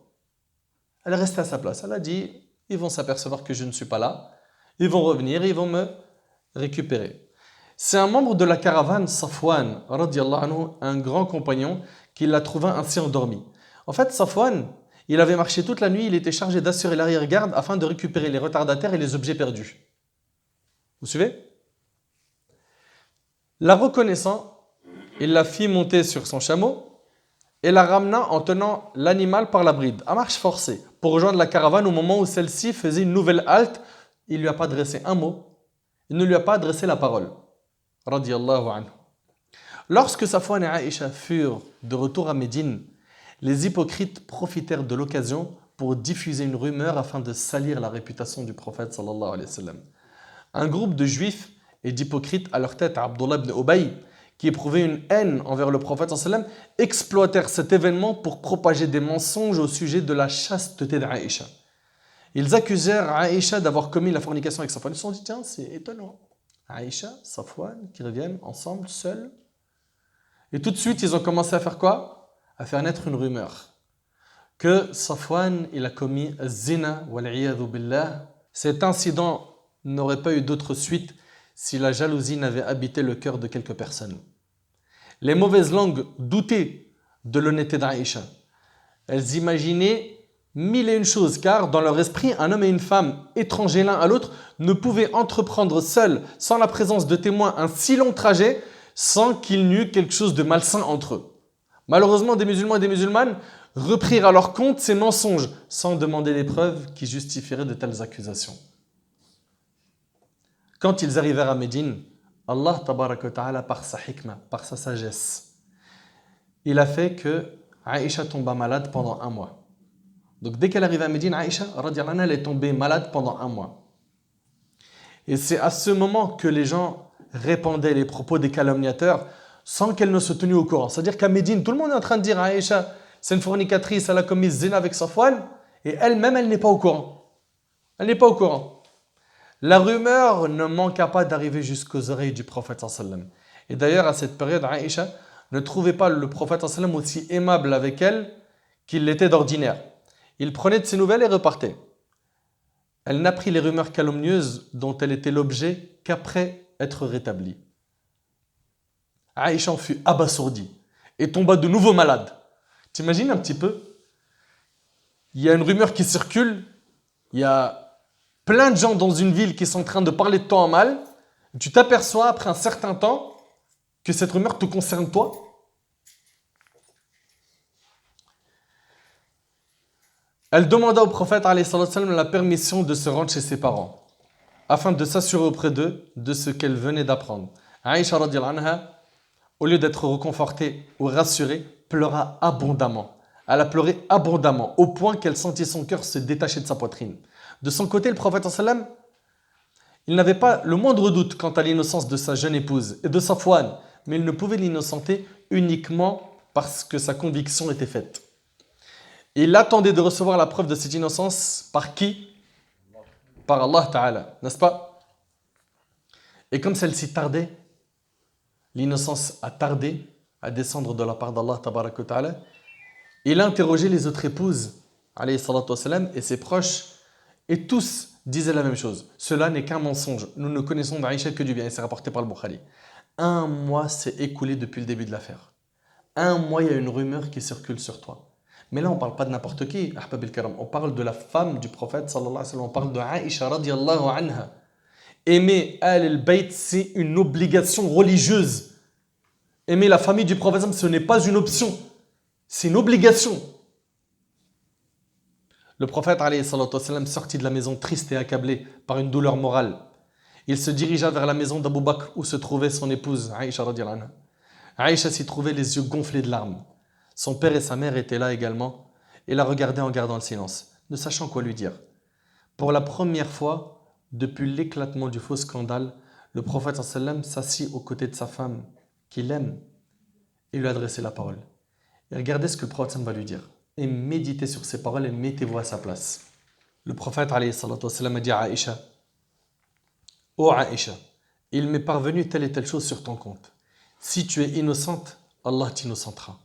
Elle est restée à sa place. Elle a dit, ils vont s'apercevoir que je ne suis pas là. Ils vont revenir, ils vont me récupérer. C'est un membre de la caravane, Safwan, radiyallahu anhu, un grand compagnon, qui l'a trouvé ainsi endormi. En fait, Safwan, il avait marché toute la nuit, il était chargé d'assurer l'arrière-garde afin de récupérer les retardataires et les objets perdus. Vous suivez? La reconnaissant, il la fit monter sur son chameau et la ramena en tenant l'animal par la bride, à marche forcée, pour rejoindre la caravane au moment où celle-ci faisait une nouvelle halte. Il ne lui a pas adressé un mot, il ne lui a pas adressé la parole. Radiyallahu anhu. Lorsque Safwan et Aïcha furent de retour à Médine, les hypocrites profitèrent de l'occasion pour diffuser une rumeur afin de salir la réputation du prophète sallallahu alayhi wa sallam. Un groupe de juifs et d'hypocrites, à leur tête Abdullah ibn Ubay, qui éprouvaient une haine envers le prophète sallallahu alayhi wa sallam, exploitèrent cet événement pour propager des mensonges au sujet de la chasteté d'Aïcha. Ils accusèrent Aïcha d'avoir commis la fornication avec Safwan. Ils se sont dit, tiens, c'est étonnant. Aïcha, Safwan, qui reviennent ensemble, seuls. Et tout de suite, ils ont commencé à faire quoi? À faire naître une rumeur. Que Safwan, il a commis zina, wal'iyadhu billah. Cet incident n'aurait pas eu d'autre suite si la jalousie n'avait habité le cœur de quelques personnes. Les mauvaises langues doutaient de l'honnêteté d'Aïcha. Elles imaginaient mille et une choses, car dans leur esprit, un homme et une femme, étrangers l'un à l'autre, ne pouvaient entreprendre seuls, sans la présence de témoins, un si long trajet, sans qu'il n'y eût quelque chose de malsain entre eux. Malheureusement, des musulmans et des musulmanes reprirent à leur compte ces mensonges, sans demander des preuves qui justifieraient de telles accusations. Quand ils arrivèrent à Médine, Allah tabaraka wa ta'ala, par sa hikmah, par sa sagesse, il a fait que Aïcha tomba malade pendant 1 mois. Donc dès qu'elle arrive à Médine, Aïcha, radiyallahu anha, elle est tombée malade pendant 1 mois. Et c'est à ce moment que les gens répandaient les propos des calomniateurs sans qu'elle ne se tenue au courant. C'est-à-dire qu'à Médine, tout le monde est en train de dire à Aïcha, c'est une fornicatrice, elle a commis zina avec Safwan, et elle-même, elle n'est pas au courant. Elle n'est pas au courant. La rumeur ne manqua pas d'arriver jusqu'aux oreilles du prophète sallam. Et d'ailleurs, à cette période, Aïcha ne trouvait pas le prophète sallam aussi aimable avec elle qu'il l'était d'ordinaire. Il prenait de ses nouvelles et repartait. Elle n'apprit les rumeurs calomnieuses dont elle était l'objet qu'après être rétablie. Aïcha en fut abasourdie et tomba de nouveau malade. T'imagines un petit peu? Il y a une rumeur qui circule, il y a plein de gens dans une ville qui sont en train de parler de toi en mal. Tu t'aperçois après un certain temps que cette rumeur te concerne toi. Elle demanda au prophète alayhi salam la permission de se rendre chez ses parents afin de s'assurer auprès d'eux de ce qu'elle venait d'apprendre. Aïcha radiyallahu anha, au lieu d'être réconfortée ou rassurée, pleura abondamment. Elle a pleuré abondamment au point qu'elle sentit son cœur se détacher de sa poitrine. De son côté, le prophète sallam, il n'avait pas le moindre doute quant à l'innocence de sa jeune épouse et de Safwan, mais il ne pouvait l'innocenter uniquement parce que sa conviction était faite. Il attendait de recevoir la preuve de cette innocence par qui? Par Allah Ta'ala, n'est-ce pas? Et comme celle-ci tardait, l'innocence a tardé à descendre de la part d'Allah Ta'ala, il a interrogé les autres épouses, alayhi salatu wassalam, et ses proches, et tous disaient la même chose. Cela n'est qu'un mensonge. Nous ne connaissons d'Aïcha que du bien, et c'est rapporté par le Bukhari. 1 mois s'est écoulé depuis le début de l'affaire. 1 mois, il y a une rumeur qui circule sur toi. Mais là, on ne parle pas de n'importe qui, ahbab al-karam. On parle de la femme du prophète, sallallahu alayhi wa sallam. On parle de Aïcha radiyallahu anha. Aimer al-bayt, c'est une obligation religieuse. Aimer la famille du prophète, ce n'est pas une option. C'est une obligation. Le prophète alayhi salatu wassalam, sortit de la maison triste et accablé par une douleur morale. Il se dirigea vers la maison d'Abu Bakr où se trouvait son épouse, Aïcha radiyallahu anha. Aïcha s'y trouvait les yeux gonflés de larmes. Son père et sa mère étaient là également et la regardaient en gardant le silence, ne sachant quoi lui dire. Pour la première fois, depuis l'éclatement du faux scandale, le prophète sallam s'assit aux côtés de sa femme, qu'il aime, et lui adressait la parole. Et regardez ce que le prophète va lui dire. Et méditez sur ces paroles et mettez-vous à sa place. Le prophète alayhi salatu wassalam, a dit à Aïcha: Ô Aïcha, il m'est parvenu telle et telle chose sur ton compte. Si tu es innocente, Allah t'innocentera.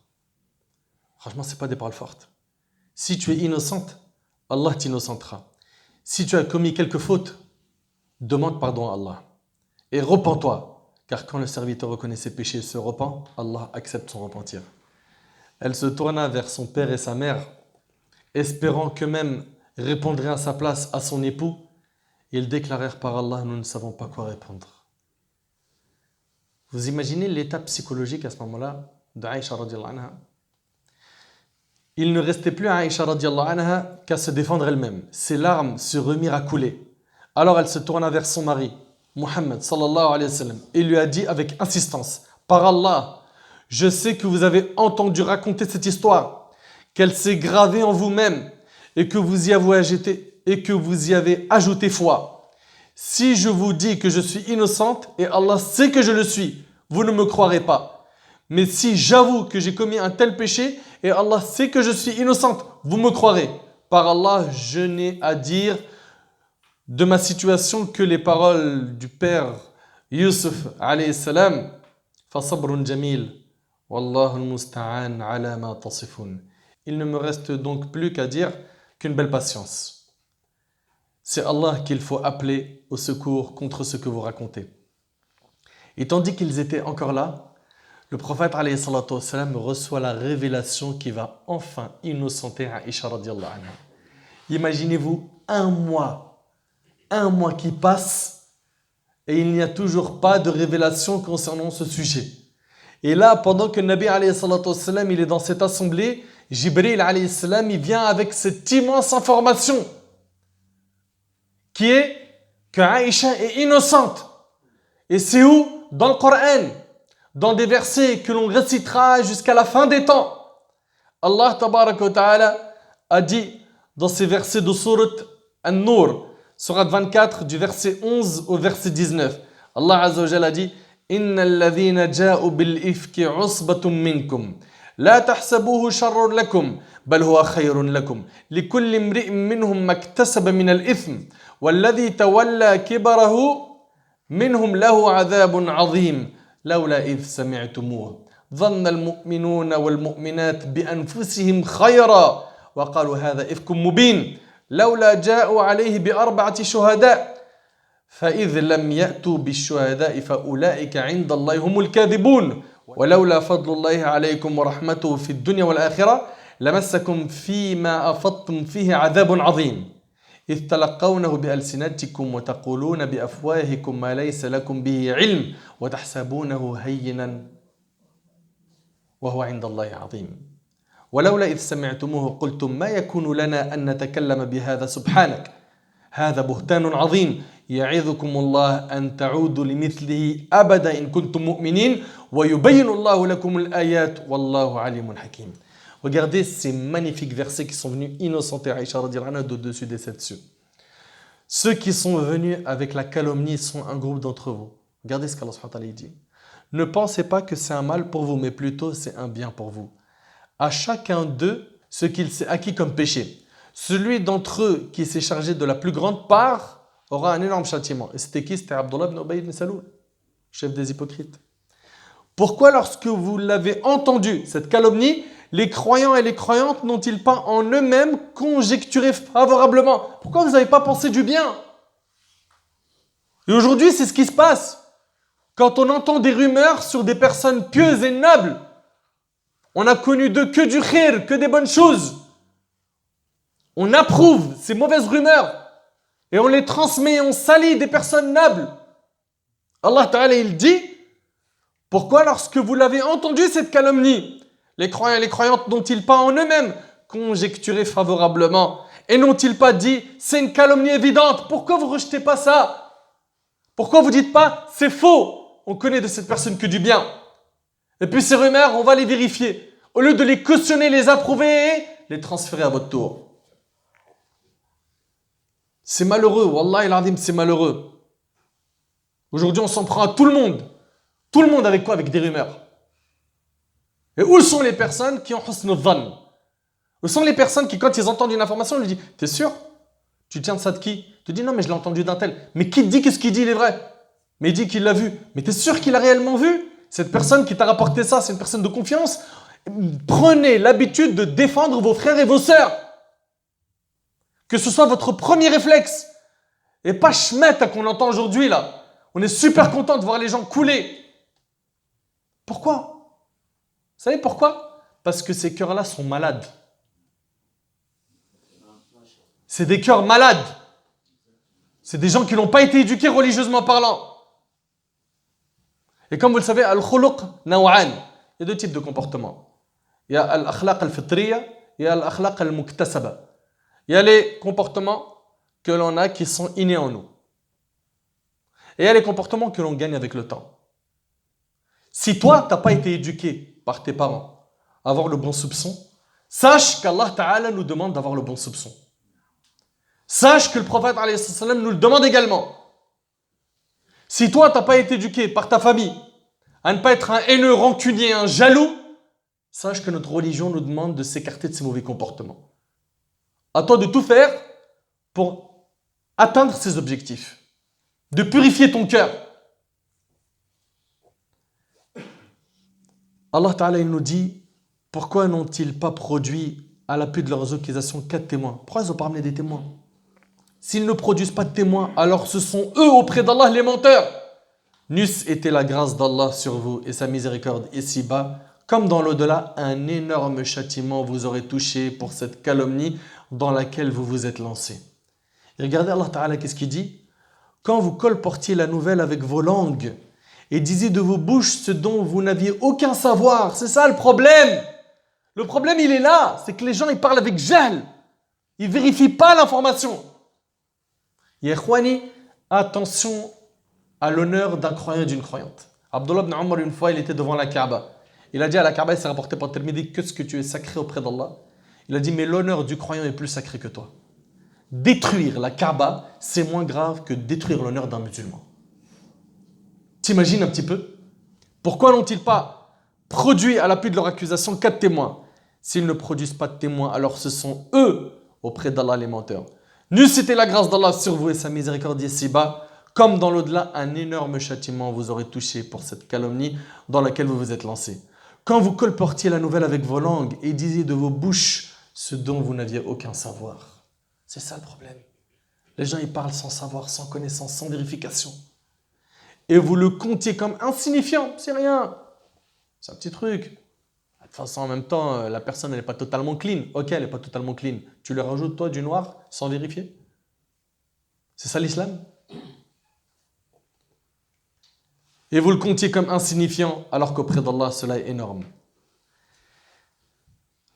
Franchement, ce n'est pas des paroles fortes. Si tu es innocente, Allah t'innocentera. Si tu as commis quelque faute, demande pardon à Allah. Et repens-toi, car quand le serviteur reconnaît ses péchés et se repent, Allah accepte son repentir. Elle se tourna vers son père et sa mère, espérant qu'eux-mêmes répondraient à sa place à son époux. Ils déclarèrent par Allah: nous ne savons pas quoi répondre. Vous imaginez l'état psychologique à ce moment-là d'Aïcha radiyallahu anha? Il ne restait plus à Aïcha radiyallahu anha qu'à se défendre elle-même. Ses larmes se remirent à couler. Alors elle se tourna vers son mari, Muhammad sallallahu alayhi wa sallam, et lui a dit avec insistance: par Allah, je sais que vous avez entendu raconter cette histoire, qu'elle s'est gravée en vous-même et que vous y avez ajouté foi. Si je vous dis que je suis innocente, et Allah sait que je le suis, vous ne me croirez pas. Mais si j'avoue que j'ai commis un tel péché, et Allah sait que je suis innocente, vous me croirez. Par Allah, je n'ai à dire de ma situation que les paroles du père Yusuf alayhi salam: Fasabrun jamil, wallahu al-musta'an ala ma tasifun. Il ne me reste donc plus qu'à dire qu'une belle patience. C'est Allah qu'il faut appeler au secours contre ce que vous racontez. Et tandis qu'ils étaient encore là, le prophète alayhi salatu wassalam reçoit la révélation qui va enfin innocenter Aïcha radiyallahu anha. Imaginez-vous un mois qui passe et il n'y a toujours pas de révélation concernant ce sujet. Et là, pendant que le Nabi alayhi salatu wassalam, il est dans cette assemblée, Jibril alayhi salam, il vient avec cette immense information qui est que Aïcha est innocente. Et c'est où? Dans le Coran, dans des versets que l'on récitera jusqu'à la fin des temps. Allah tabaraka wa ta'ala a dit dans ces versets de sourate An-Nur, sourate 24, du verset 11 au verset 19. Allah azza wa jalla a dit: Innal ladhina ja'u bil ifki usbatum minkum لا تحسبوه شر لكم بل هو خير لكم لكل امرئ منهم ما اكتسب من الإثم والذي تولى كبره منهم له عذاب عظيم لولا إذ سمعتموه ظن المؤمنون والمؤمنات بأنفسهم خيرا وقالوا هذا إفك مبين لولا جاءوا عليه بأربعة شهداء فإذ لم يأتوا بالشهداء فأولئك عند الله هم الكاذبون ولولا فضل الله عليكم ورحمته في الدنيا والآخرة لمسكم فيما أفضتم فيه عذاب عظيم إذ تلقونه بألسنتكم وتقولون بأفواهكم ما ليس لكم به علم وتحسبونه هينا وهو عند الله عظيم ولولا إذ سمعتموه قلتم ما يكون لنا أن نتكلم بهذا سبحانك هذا بهتان عظيم يعظكم الله أن تعودوا لمثله أبدا إن كنتم مؤمنين ويبين الله لكم الآيات والله عليم حكيم. Regardez ces magnifiques versets qui sont venus innocenter Aïcha radiallahu anha de-dessus des sept cieux. Ceux qui sont venus avec la calomnie sont un groupe d'entre vous. Regardez ce qu'Allah subhanahu wa ta'ala dit. Ne pensez pas que c'est un mal pour vous, mais plutôt c'est un bien pour vous. À chacun d'eux ce qu'il s'est acquis comme péché. Celui d'entre eux qui s'est chargé de la plus grande part aura un énorme châtiment. Et c'était qui? C'était Abdullah ibn Ubay ibn Saloul, chef des hypocrites. Pourquoi lorsque vous l'avez entendu, cette calomnie, les croyants et les croyantes n'ont-ils pas en eux-mêmes conjecturé favorablement? Pourquoi vous n'avez pas pensé du bien? Et aujourd'hui, c'est ce qui se passe. Quand on entend des rumeurs sur des personnes pieuses et nobles, on a connu d'eux que du khir, que des bonnes choses. On approuve ces mauvaises rumeurs et on les transmet, on salit des personnes nobles. Allah Ta'ala, il dit, pourquoi lorsque vous l'avez entendu cette calomnie, les croyants et les croyantes n'ont-ils pas en eux-mêmes conjecturé favorablement et n'ont-ils pas dit, c'est une calomnie évidente, pourquoi vous ne rejetez pas ça? Pourquoi vous ne dites pas, c'est faux, on connaît de cette personne que du bien. Et puis ces rumeurs, on va les vérifier. Au lieu de les cautionner, les approuver et les transférer à votre tour. C'est malheureux, Wallah il-Azim, c'est malheureux. Aujourd'hui, on s'en prend à tout le monde. Tout le monde avec quoi? Avec des rumeurs. Et où sont les personnes qui ont husn al-dhann? Où sont les personnes qui, quand ils entendent une information, ils disent, t'es sûr? Tu tiens de ça de qui? Tu dis, non, mais je l'ai entendu d'un tel. Mais qui te dit que ce qu'il dit, il est vrai? Mais il dit qu'il l'a vu. Mais t'es sûr qu'il a réellement vu? Cette personne qui t'a rapporté ça, c'est une personne de confiance. Prenez l'habitude de défendre vos frères et vos sœurs. Que ce soit votre premier réflexe. Et pas schmette qu'on entend aujourd'hui là. On est super content de voir les gens couler. Pourquoi? Vous savez pourquoi? Parce que ces cœurs-là sont malades. C'est des cœurs malades. C'est des gens qui n'ont pas été éduqués religieusement parlant. Et comme vous le savez, al-khuluq naw'an. Il y a deux types de comportements. Il y a al-akhlaq al-fitriya, il y a al-akhlaq al-muktasaba. Il y a les comportements que l'on a qui sont innés en nous. Et il y a les comportements que l'on gagne avec le temps. Si toi, tu n'as pas été éduqué par tes parents à avoir le bon soupçon, sache qu'Allah Ta'ala nous demande d'avoir le bon soupçon. Sache que le prophète alayhi salam nous le demande également. Si toi, tu n'as pas été éduqué par ta famille à ne pas être un haineux, rancunier, un jaloux, sache que notre religion nous demande de s'écarter de ces mauvais comportements. À toi de tout faire pour atteindre ces objectifs. De purifier ton cœur. Allah Ta'ala il nous dit, pourquoi n'ont-ils pas produit à l'appui de leurs accusations 4 témoins? Pourquoi ils n'ont pas amené des témoins? S'ils ne produisent pas de témoins, alors ce sont eux auprès d'Allah les menteurs. N'eût été la grâce d'Allah sur vous et sa miséricorde ici-bas, comme dans l'au-delà, un énorme châtiment vous aurait touché pour cette calomnie dans laquelle vous vous êtes lancé. Et regardez Allah Ta'ala, qu'est-ce qu'il dit? Quand vous colportiez la nouvelle avec vos langues et disiez de vos bouches ce dont vous n'aviez aucun savoir, c'est ça le problème. Le problème, il est là, c'est que les gens, ils parlent avec jahl. Ils ne vérifient pas l'information. Yékhouani, attention à l'honneur d'un croyant et d'une croyante. Abdullah ibn Umar, une fois, il était devant la Kaaba. Il a dit à la Kaaba, il s'est rapporté par Tirmidhi, que ce que tu es sacré auprès d'Allah. Il a dit, mais l'honneur du croyant est plus sacré que toi. Détruire la Kaaba, c'est moins grave que détruire l'honneur d'un musulman. T'imagines un petit peu? Pourquoi n'ont-ils pas produit à l'appui de leur accusation 4 témoins. S'ils ne produisent pas de témoins, alors ce sont eux, auprès d'Allah, les menteurs. N'eût été la grâce d'Allah sur vous et sa miséricorde ici-bas, comme dans l'au-delà, un énorme châtiment vous aurait touché pour cette calomnie dans laquelle vous vous êtes lancé. Quand vous colportiez la nouvelle avec vos langues et disiez de vos bouches ce dont vous n'aviez aucun savoir. C'est ça le problème. Les gens, ils parlent sans savoir, sans connaissance, sans vérification. Et vous le comptiez comme insignifiant, c'est rien. C'est un petit truc. De toute façon, en même temps, la personne, elle n'est pas totalement clean. Ok, elle n'est pas totalement clean. Tu lui rajoutes, toi, du noir, sans vérifier. C'est ça l'islam? Et vous le comptiez comme insignifiant, alors qu'auprès d'Allah, cela est énorme.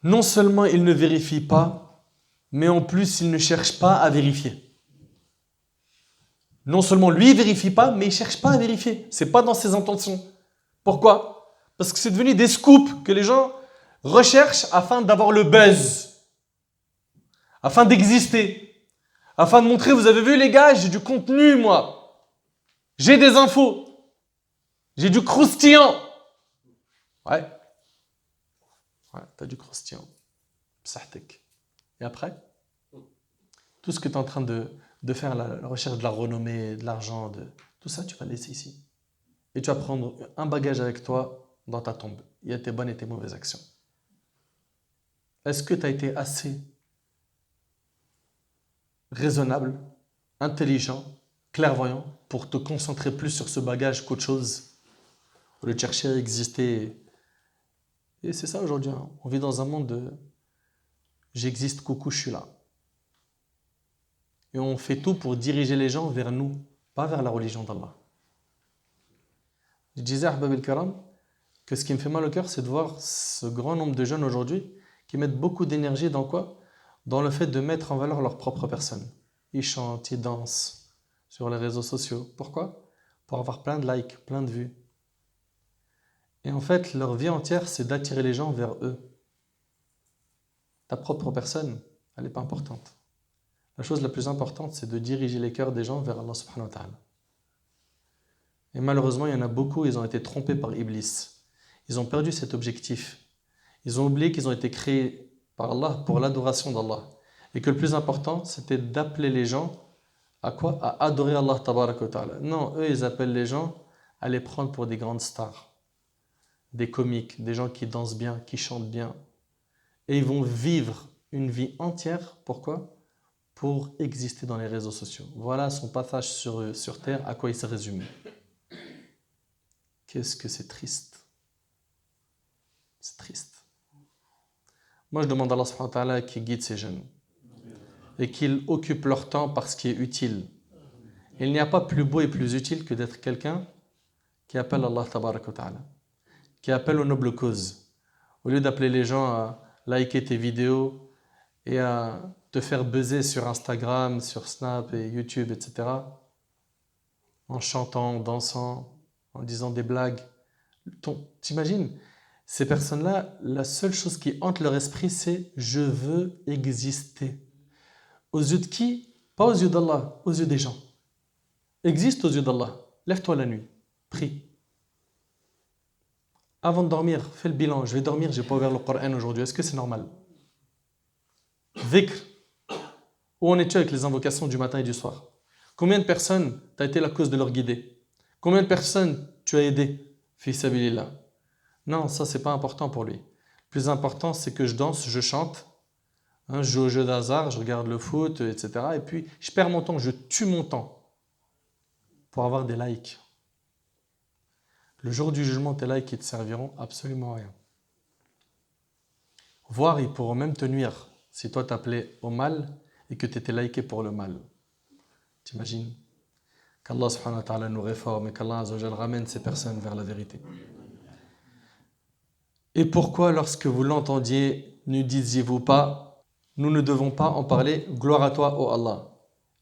Non seulement il ne vérifie pas, mais en plus, il ne cherche pas à vérifier. Non seulement lui, il ne vérifie pas, mais il ne cherche pas à vérifier. Ce n'est pas dans ses intentions. Pourquoi? Parce que c'est devenu des scoops que les gens recherchent afin d'avoir le buzz, afin d'exister, afin de montrer, vous avez vu les gars, j'ai du contenu moi, j'ai des infos, j'ai du croustillant. Ouais, t'as du croustillant. Psahtek. Et après, tout ce que tu es en train de faire, la recherche de la renommée, de l'argent, tout ça, tu vas le laisser ici. Et tu vas prendre un bagage avec toi dans ta tombe. Il y a tes bonnes et tes mauvaises actions. Est-ce que tu as été assez raisonnable, intelligent, clairvoyant pour te concentrer plus sur ce bagage qu'autre chose, au lieu de chercher à exister? Et c'est ça aujourd'hui. On vit dans un monde de j'existe, coucou, je suis là. Et on fait tout pour diriger les gens vers nous, pas vers la religion d'Allah. Je disais à Ahbab el-Karam que ce qui me fait mal au cœur, c'est de voir ce grand nombre de jeunes aujourd'hui qui mettent beaucoup d'énergie dans quoi? Dans le fait de mettre en valeur leur propre personne. Ils chantent, ils dansent sur les réseaux sociaux. Pourquoi? Pour avoir plein de likes, plein de vues. Et en fait, leur vie entière, c'est d'attirer les gens vers eux. Ta propre personne, elle n'est pas importante. La chose la plus importante, c'est de diriger les cœurs des gens vers Allah subhanahu wa ta'ala. Et malheureusement, il y en a beaucoup, ils ont été trompés par Iblis. Ils ont perdu cet objectif. Ils ont oublié qu'ils ont été créés par Allah pour l'adoration d'Allah. Et que le plus important, c'était d'appeler les gens à quoi? À adorer Allah tabaraka wa ta'ala. Non, eux, ils appellent les gens à les prendre pour des grandes stars, des comiques, des gens qui dansent bien, qui chantent bien. Et ils vont vivre une vie entière, pourquoi? Pour exister dans les réseaux sociaux. Voilà son passage sur Terre, à quoi il s'est résumé. Qu'est-ce que c'est triste. C'est triste. Moi, je demande à Allah subhanahu wa ta'ala qu'il guide ces jeunes et qu'ils occupent leur temps par ce qui est utile. Il n'y a pas plus beau et plus utile que d'être quelqu'un qui appelle Allah tabaraka wa ta'ala, qui appelle aux nobles causes. Au lieu d'appeler les gens à liker tes vidéos et à te faire buzzer sur Instagram, sur Snap et YouTube, etc., en chantant, en dansant, en disant des blagues. T'imagines, ces personnes-là, la seule chose qui hante leur esprit, c'est « je veux exister ». Aux yeux de qui? Pas aux yeux d'Allah, aux yeux des gens. Existe aux yeux d'Allah. Lève-toi la nuit, prie. Avant de dormir, fais le bilan. Je vais dormir, je n'ai pas ouvert le Coran aujourd'hui. Est-ce que c'est normal? Dhikr. Où en es-tu avec les invocations du matin et du soir? Combien de personnes t'as été la cause de leur guider? Combien de personnes tu as aidé? Fi sabilillah. Non, ça c'est pas important pour lui. Le plus important c'est que je danse, je chante, je joue au jeu d'hasard, je regarde le foot, etc. Et puis je perds mon temps, je tue mon temps pour avoir des likes. Le jour du jugement, tes likes, ils te serviront absolument à rien. Voire, ils pourront même te nuire si toi t'appelais au mal et que tu étais liké pour le mal. T'imagines? Qu'Allah subhanahu wa ta'ala nous réforme et qu'Allah azza wa jal ramène ces personnes vers la vérité. Et pourquoi, lorsque vous l'entendiez, ne disiez-vous pas, nous ne devons pas en parler, gloire à toi, ô Allah?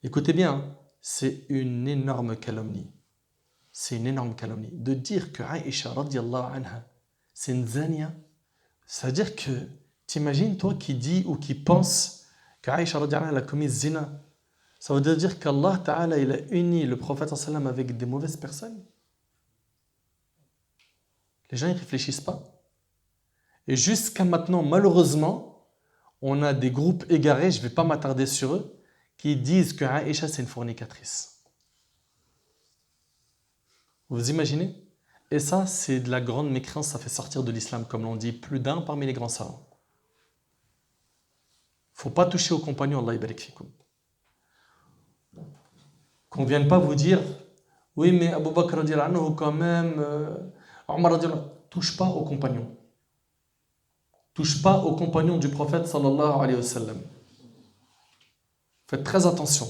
Écoutez bien, c'est une énorme calomnie. C'est une énorme calomnie. De dire que Aïcha radiallahu anha, c'est une zania, c'est-à-dire que, t'imagines toi qui dis ou qui pense qu'Aïcha radiallahu anha a commis zina, ça veut dire qu'Allah ta'ala il a uni le prophète sallam avec des mauvaises personnes. Les gens ne réfléchissent pas. Et jusqu'à maintenant, malheureusement, on a des groupes égarés, je ne vais pas m'attarder sur eux, qui disent que Aïcha c'est une fornicatrice. Vous imaginez? Et ça, c'est de la grande mécréance, ça fait sortir de l'islam, comme l'on dit, plus d'un parmi les grands savants. Il ne faut pas toucher aux compagnons, Allah yabarik fikoum. Qu'on ne vienne pas vous dire, oui, mais Abu Bakr radiallahu anhu, quand même, Omar radiallahu anhu, touche pas aux compagnons. Touche pas aux compagnons du prophète sallallahu alayhi wa sallam. Faites très attention.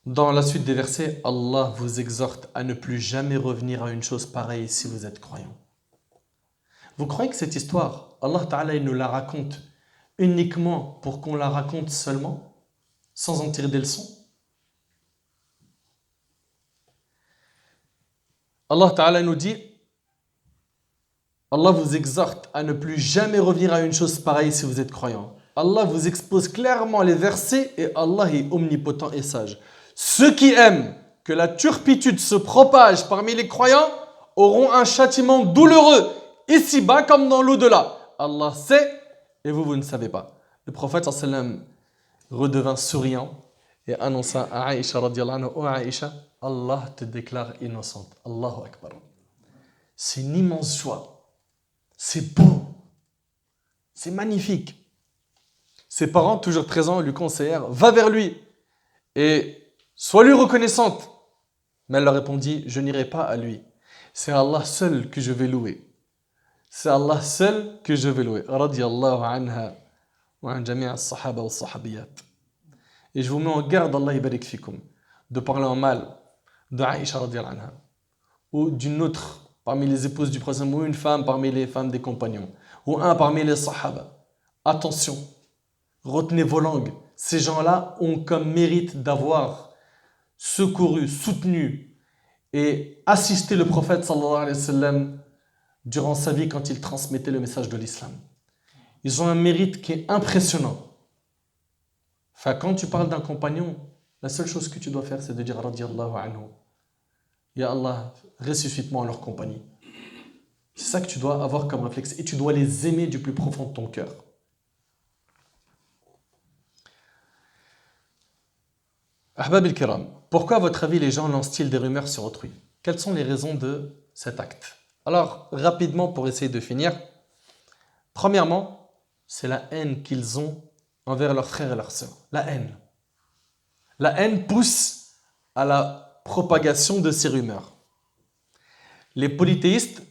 Dans la suite des versets, Allah vous exhorte à ne plus jamais revenir à une chose pareille si vous êtes croyant. Vous croyez que cette histoire, Allah Ta'ala il nous la raconte uniquement pour qu'on la raconte seulement, sans en tirer des leçons? Allah Ta'ala nous dit, Allah vous exhorte à ne plus jamais revenir à une chose pareille si vous êtes croyant. Allah vous expose clairement les versets et Allah est omnipotent et sage. Ceux qui aiment que la turpitude se propage parmi les croyants auront un châtiment douloureux, ici-bas comme dans l'au-delà. Allah sait et vous ne savez pas. Le prophète sallam redevint souriant et annonça à Aïcha radiallahu anha, oh Aïcha, Allah te déclare innocente. Allahu Akbar. C'est une immense joie. C'est beau. C'est magnifique. Ses parents, toujours présents, lui conseillèrent, va vers lui et sois lui reconnaissante. Mais elle leur répondit, je n'irai pas à lui. C'est Allah seul que je vais louer. C'est Allah seul que je vais louer. Radiyallahu anha wa an jami' as-sahaba wa sahabiyat. Et je vous mets en garde, Allah yabarik fikoum, de parler en mal de Aïcha radiyallahu anha ou d'une autre parmi les épouses du prophète ou une femme parmi les femmes des compagnons ou un parmi les sahaba. Attention, retenez vos langues. Ces gens-là ont comme mérite d'avoir secouru, soutenu et assisté le prophète sallallahu alayhi wa sallam durant sa vie quand il transmettait le message de l'islam. Ils ont un mérite qui est impressionnant. Enfin, quand tu parles d'un compagnon, la seule chose que tu dois faire, c'est de dire radiyallahu anhu. Ya Allah, ressuscite-moi en leur compagnie. C'est ça que tu dois avoir comme réflexe et tu dois les aimer du plus profond de ton cœur. Ahbab al-Kiram, pourquoi à votre avis les gens lancent-ils des rumeurs sur autrui? Quelles sont les raisons de cet acte? Alors, rapidement pour essayer de finir, premièrement, c'est la haine qu'ils ont envers leurs frères et leurs sœurs. La haine. La haine pousse à la propagation de ces rumeurs. Les polythéistes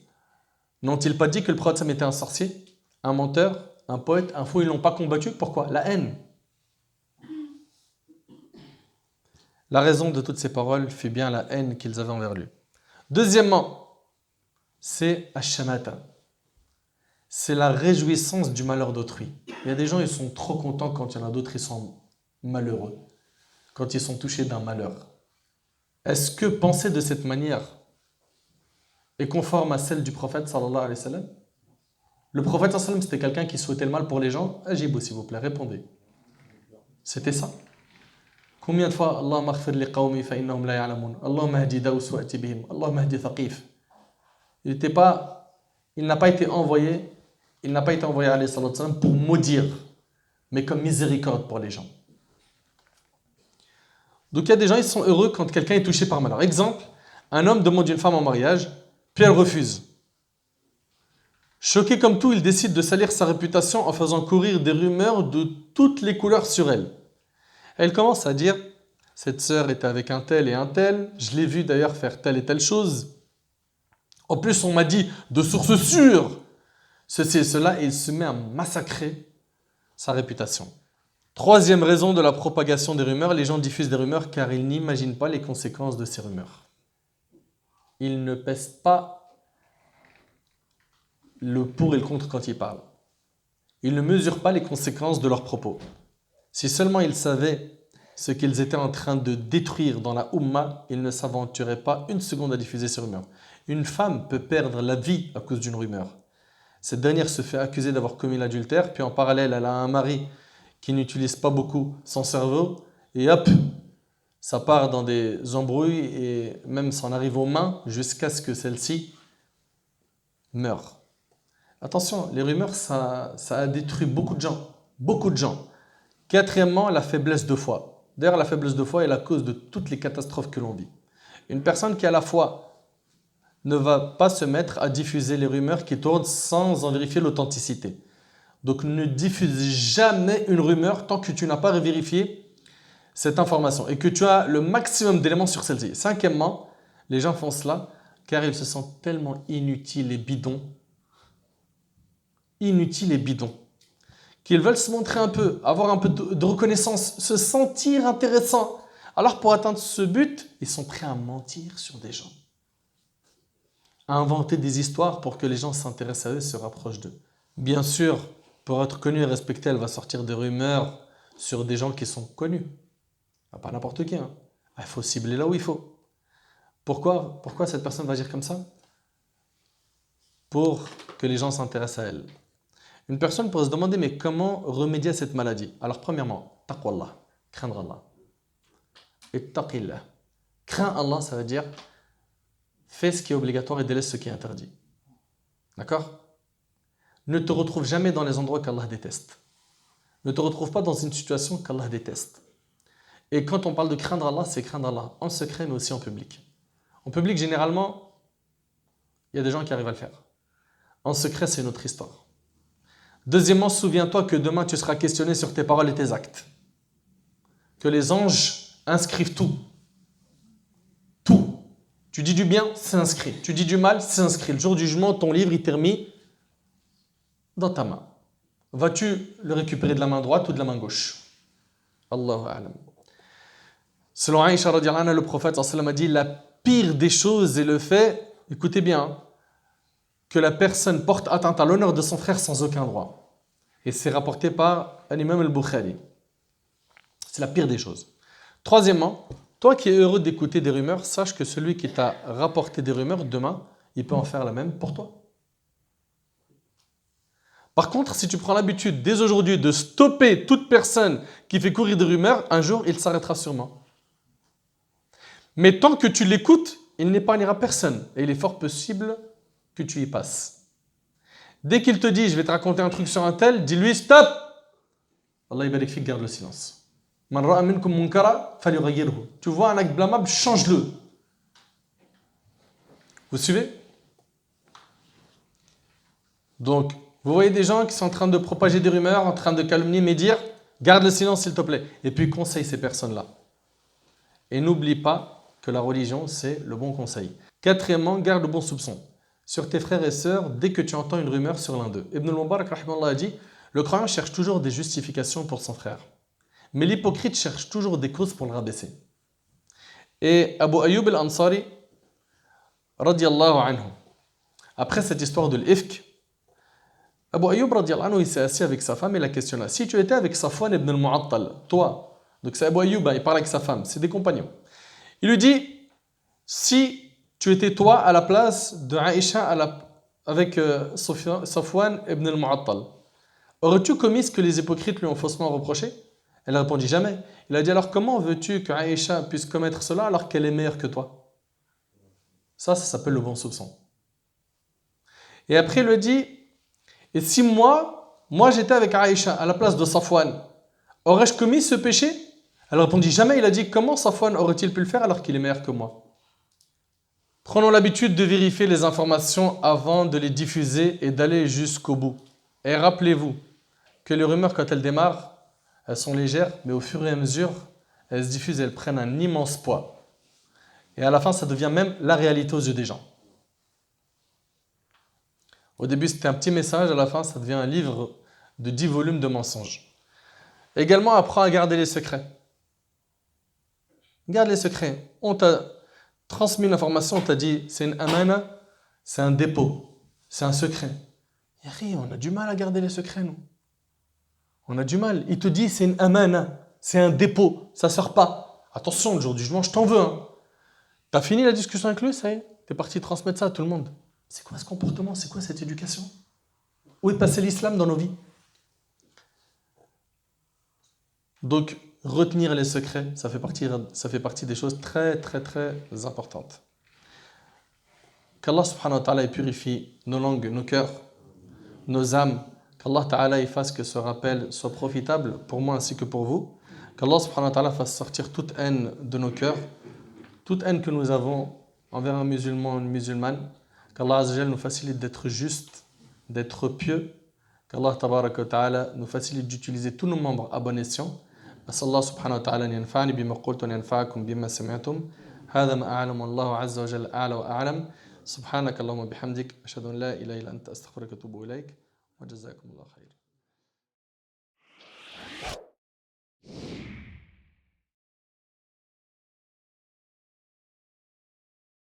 n'ont-ils pas dit que le prophète était un sorcier, un menteur, un poète, un fou? Ils ne l'ont pas combattu. Pourquoi? La haine. La raison de toutes ces paroles fut bien la haine qu'ils avaient envers lui. Deuxièmement, c'est Ash-Shamata. C'est la réjouissance du malheur d'autrui. Il y a des gens, ils sont trop contents quand il y en a d'autres, ils sont malheureux. Quand ils sont touchés d'un malheur. Est-ce que penser de cette manière est conforme à celle du prophète sallallahu alayhi wa sallam? Le prophète sallallahu alayhi wa sallam, c'était quelqu'un qui souhaitait le mal pour les gens. Ajibou, s'il vous plaît, répondez. C'était ça. Combien de fois Allahumma aghfir li qawmi fa innahum la ya'lamun. Allahumma hdi Daws wa ati bihim. Allahumma hdi Thaqif. Il n'a pas été envoyé alayhi salatu wa sallam pour maudire, mais comme miséricorde pour les gens. Donc il y a des gens, ils sont heureux quand quelqu'un est touché par malheur. Exemple, un homme demande une femme en mariage, puis elle refuse. Choqué comme tout, il décide de salir sa réputation en faisant courir des rumeurs de toutes les couleurs sur elle. Elle commence à dire, cette sœur était avec un tel et un tel, je l'ai vu d'ailleurs faire telle et telle chose. En plus, on m'a dit de sources sûres, ceci et cela, et il se met à massacrer sa réputation. Troisième raison de la propagation des rumeurs, les gens diffusent des rumeurs car ils n'imaginent pas les conséquences de ces rumeurs. Ils ne pèsent pas le pour et le contre quand ils parlent. Ils ne mesurent pas les conséquences de leurs propos. Si seulement ils savaient ce qu'ils étaient en train de détruire dans la Ummah, ils ne s'aventuraient pas une seconde à diffuser ces rumeurs. Une femme peut perdre la vie à cause d'une rumeur. Cette dernière se fait accuser d'avoir commis l'adultère, puis en parallèle, elle a un mari qui n'utilise pas beaucoup son cerveau, et hop, ça part dans des embrouilles, et même ça en arrive aux mains, jusqu'à ce que celle-ci meure. Attention, les rumeurs, ça a détruit beaucoup de gens. Beaucoup de gens. Quatrièmement, la faiblesse de foi. D'ailleurs, la faiblesse de foi est la cause de toutes les catastrophes que l'on vit. Une personne qui a la foi ne va pas se mettre à diffuser les rumeurs qui tournent sans en vérifier l'authenticité. Donc ne diffuse jamais une rumeur tant que tu n'as pas vérifié cette information et que tu as le maximum d'éléments sur celle-ci. Cinquièmement, les gens font cela car ils se sentent tellement inutiles et bidons, qu'ils veulent se montrer un peu, avoir un peu de reconnaissance, se sentir intéressant. Alors pour atteindre ce but, ils sont prêts à mentir sur des gens, à inventer des histoires pour que les gens s'intéressent à eux et se rapprochent d'eux. Bien sûr, pour être connu et respecté, elle va sortir des rumeurs sur des gens qui sont connus. Pas n'importe qui. Il faut cibler là où il faut. Pourquoi cette personne va agir comme ça? Pour que les gens s'intéressent à elle. Une personne pourrait se demander, mais comment remédier à cette maladie? Alors premièrement, taqwallah, craindre Allah. Ittaqillah. Crains Allah, ça veut dire fais ce qui est obligatoire et délaisse ce qui est interdit. D'accord? Ne te retrouve jamais dans les endroits qu'Allah déteste. Ne te retrouve pas dans une situation qu'Allah déteste. Et quand on parle de craindre Allah, c'est craindre Allah en secret mais aussi en public. En public, généralement, il y a des gens qui arrivent à le faire. En secret, c'est une autre histoire. Deuxièmement, souviens-toi que demain, tu seras questionné sur tes paroles et tes actes. Que les anges inscrivent tout. Tout. Tu dis du bien, c'est inscrit. Tu dis du mal, c'est inscrit. Le jour du jugement, ton livre, il t'est remis dans ta main. Vas-tu le récupérer de la main droite ou de la main gauche? Allahu a'lam. Selon Aïcha radiallahu anha, le prophète sallallahu a dit la pire des choses est le fait, écoutez bien, que la personne porte atteinte à l'honneur de son frère sans aucun droit. Et c'est rapporté par l'imam al-Bukhari. C'est la pire des choses. Troisièmement, toi qui es heureux d'écouter des rumeurs, sache que celui qui t'a rapporté des rumeurs, demain, il peut en faire la même pour toi. Par contre, si tu prends l'habitude dès aujourd'hui de stopper toute personne qui fait courir des rumeurs, un jour, il s'arrêtera sûrement. Mais tant que tu l'écoutes, il n'épargnera personne. Et il est fort possible que tu y passes. Dès qu'il te dit, je vais te raconter un truc sur un tel, dis-lui, stop! Allah barik fik, garde le silence. Man ra'a minkum munkara falyughayyirhu. Tu vois un acte blâmable, change-le. Vous suivez? Donc, vous voyez des gens qui sont en train de propager des rumeurs, en train de calomnier, mais dire, garde le silence s'il te plaît. Et puis conseille ces personnes-là. Et n'oublie pas que la religion, c'est le bon conseil. Quatrièmement, garde le bon soupçon sur tes frères et sœurs dès que tu entends une rumeur sur l'un d'eux. Ibn al-Mubarak rahimahullah, a dit, le croyant cherche toujours des justifications pour son frère. Mais l'hypocrite cherche toujours des causes pour le rabaisser. Et Abu Ayyub al-Ansari, radiallahu anhu, après cette histoire de l'ifk, Abu Ayyub radiallahu anhu, il s'est assis avec sa femme et la questionna. Si tu étais avec Safwan ibn al-Mu'attal, toi, donc c'est Abu Ayyub, il parle avec sa femme, c'est des compagnons. Il lui dit, si tu étais toi à la place de Aïcha avec Safwan ibn al-Mu'attal, aurais-tu commis ce que les hypocrites lui ont faussement reproché? Elle répondit jamais. Il a dit, alors comment veux-tu que Aïcha puisse commettre cela alors qu'elle est meilleure que toi? Ça s'appelle le bon soupçon. Et après il lui dit, et si moi j'étais avec Aïcha à la place de Safwan, aurais-je commis ce péché? Elle répondit jamais. Il a dit, comment Safwan aurait-il pu le faire alors qu'il est meilleur que moi? Prenons l'habitude de vérifier les informations avant de les diffuser et d'aller jusqu'au bout. Et rappelez-vous que les rumeurs, quand elles démarrent, elles sont légères, mais au fur et à mesure, elles se diffusent et elles prennent un immense poids. Et à la fin, ça devient même la réalité aux yeux des gens. Au début, c'était un petit message, à la fin, ça devient un livre de 10 volumes de mensonges. Également, apprends à garder les secrets. Garde les secrets. On t'a transmis l'information, on t'a dit, c'est une amana, c'est un dépôt, c'est un secret. Yari, on a du mal à garder les secrets, nous. On a du mal. Il te dit, c'est une amana, c'est un dépôt, ça ne sort pas. Attention, le jour du jugement, je t'en veux. T'as fini la discussion avec lui, ça y est, t'es parti transmettre ça à tout le monde. C'est quoi ce comportement? C'est quoi cette éducation? Où est passé l'islam dans nos vies? Donc, retenir les secrets, ça fait partie des choses très, très, très importantes. Qu'Allah subhanahu wa ta'ala purifie nos langues, nos cœurs, nos âmes. Qu'Allah Ta'ala y fasse que ce rappel soit profitable pour moi ainsi que pour vous. Qu'Allah Subhanahu wa Ta'ala fasse sortir toute haine de nos cœurs, toute haine que nous avons envers un musulman ou une musulmane. Qu'Allah Azza wa Jal nous facilite d'être justes, d'être pieux. Qu'Allah Tabaraka wa Ta'ala nous facilite d'utiliser tous nos membres à bon escient. أسأل الله سبحانه وتعالى أن ينفعني بما قلت وأن ينفعكم بما سمعتم هذا ما أعلم والله عز وجل أعلى وأعلم سبحانك اللهم وبحمدك أشهد أن لا إله إلا أنت أستغفرك وأتوب إليك وجزاكم الله خير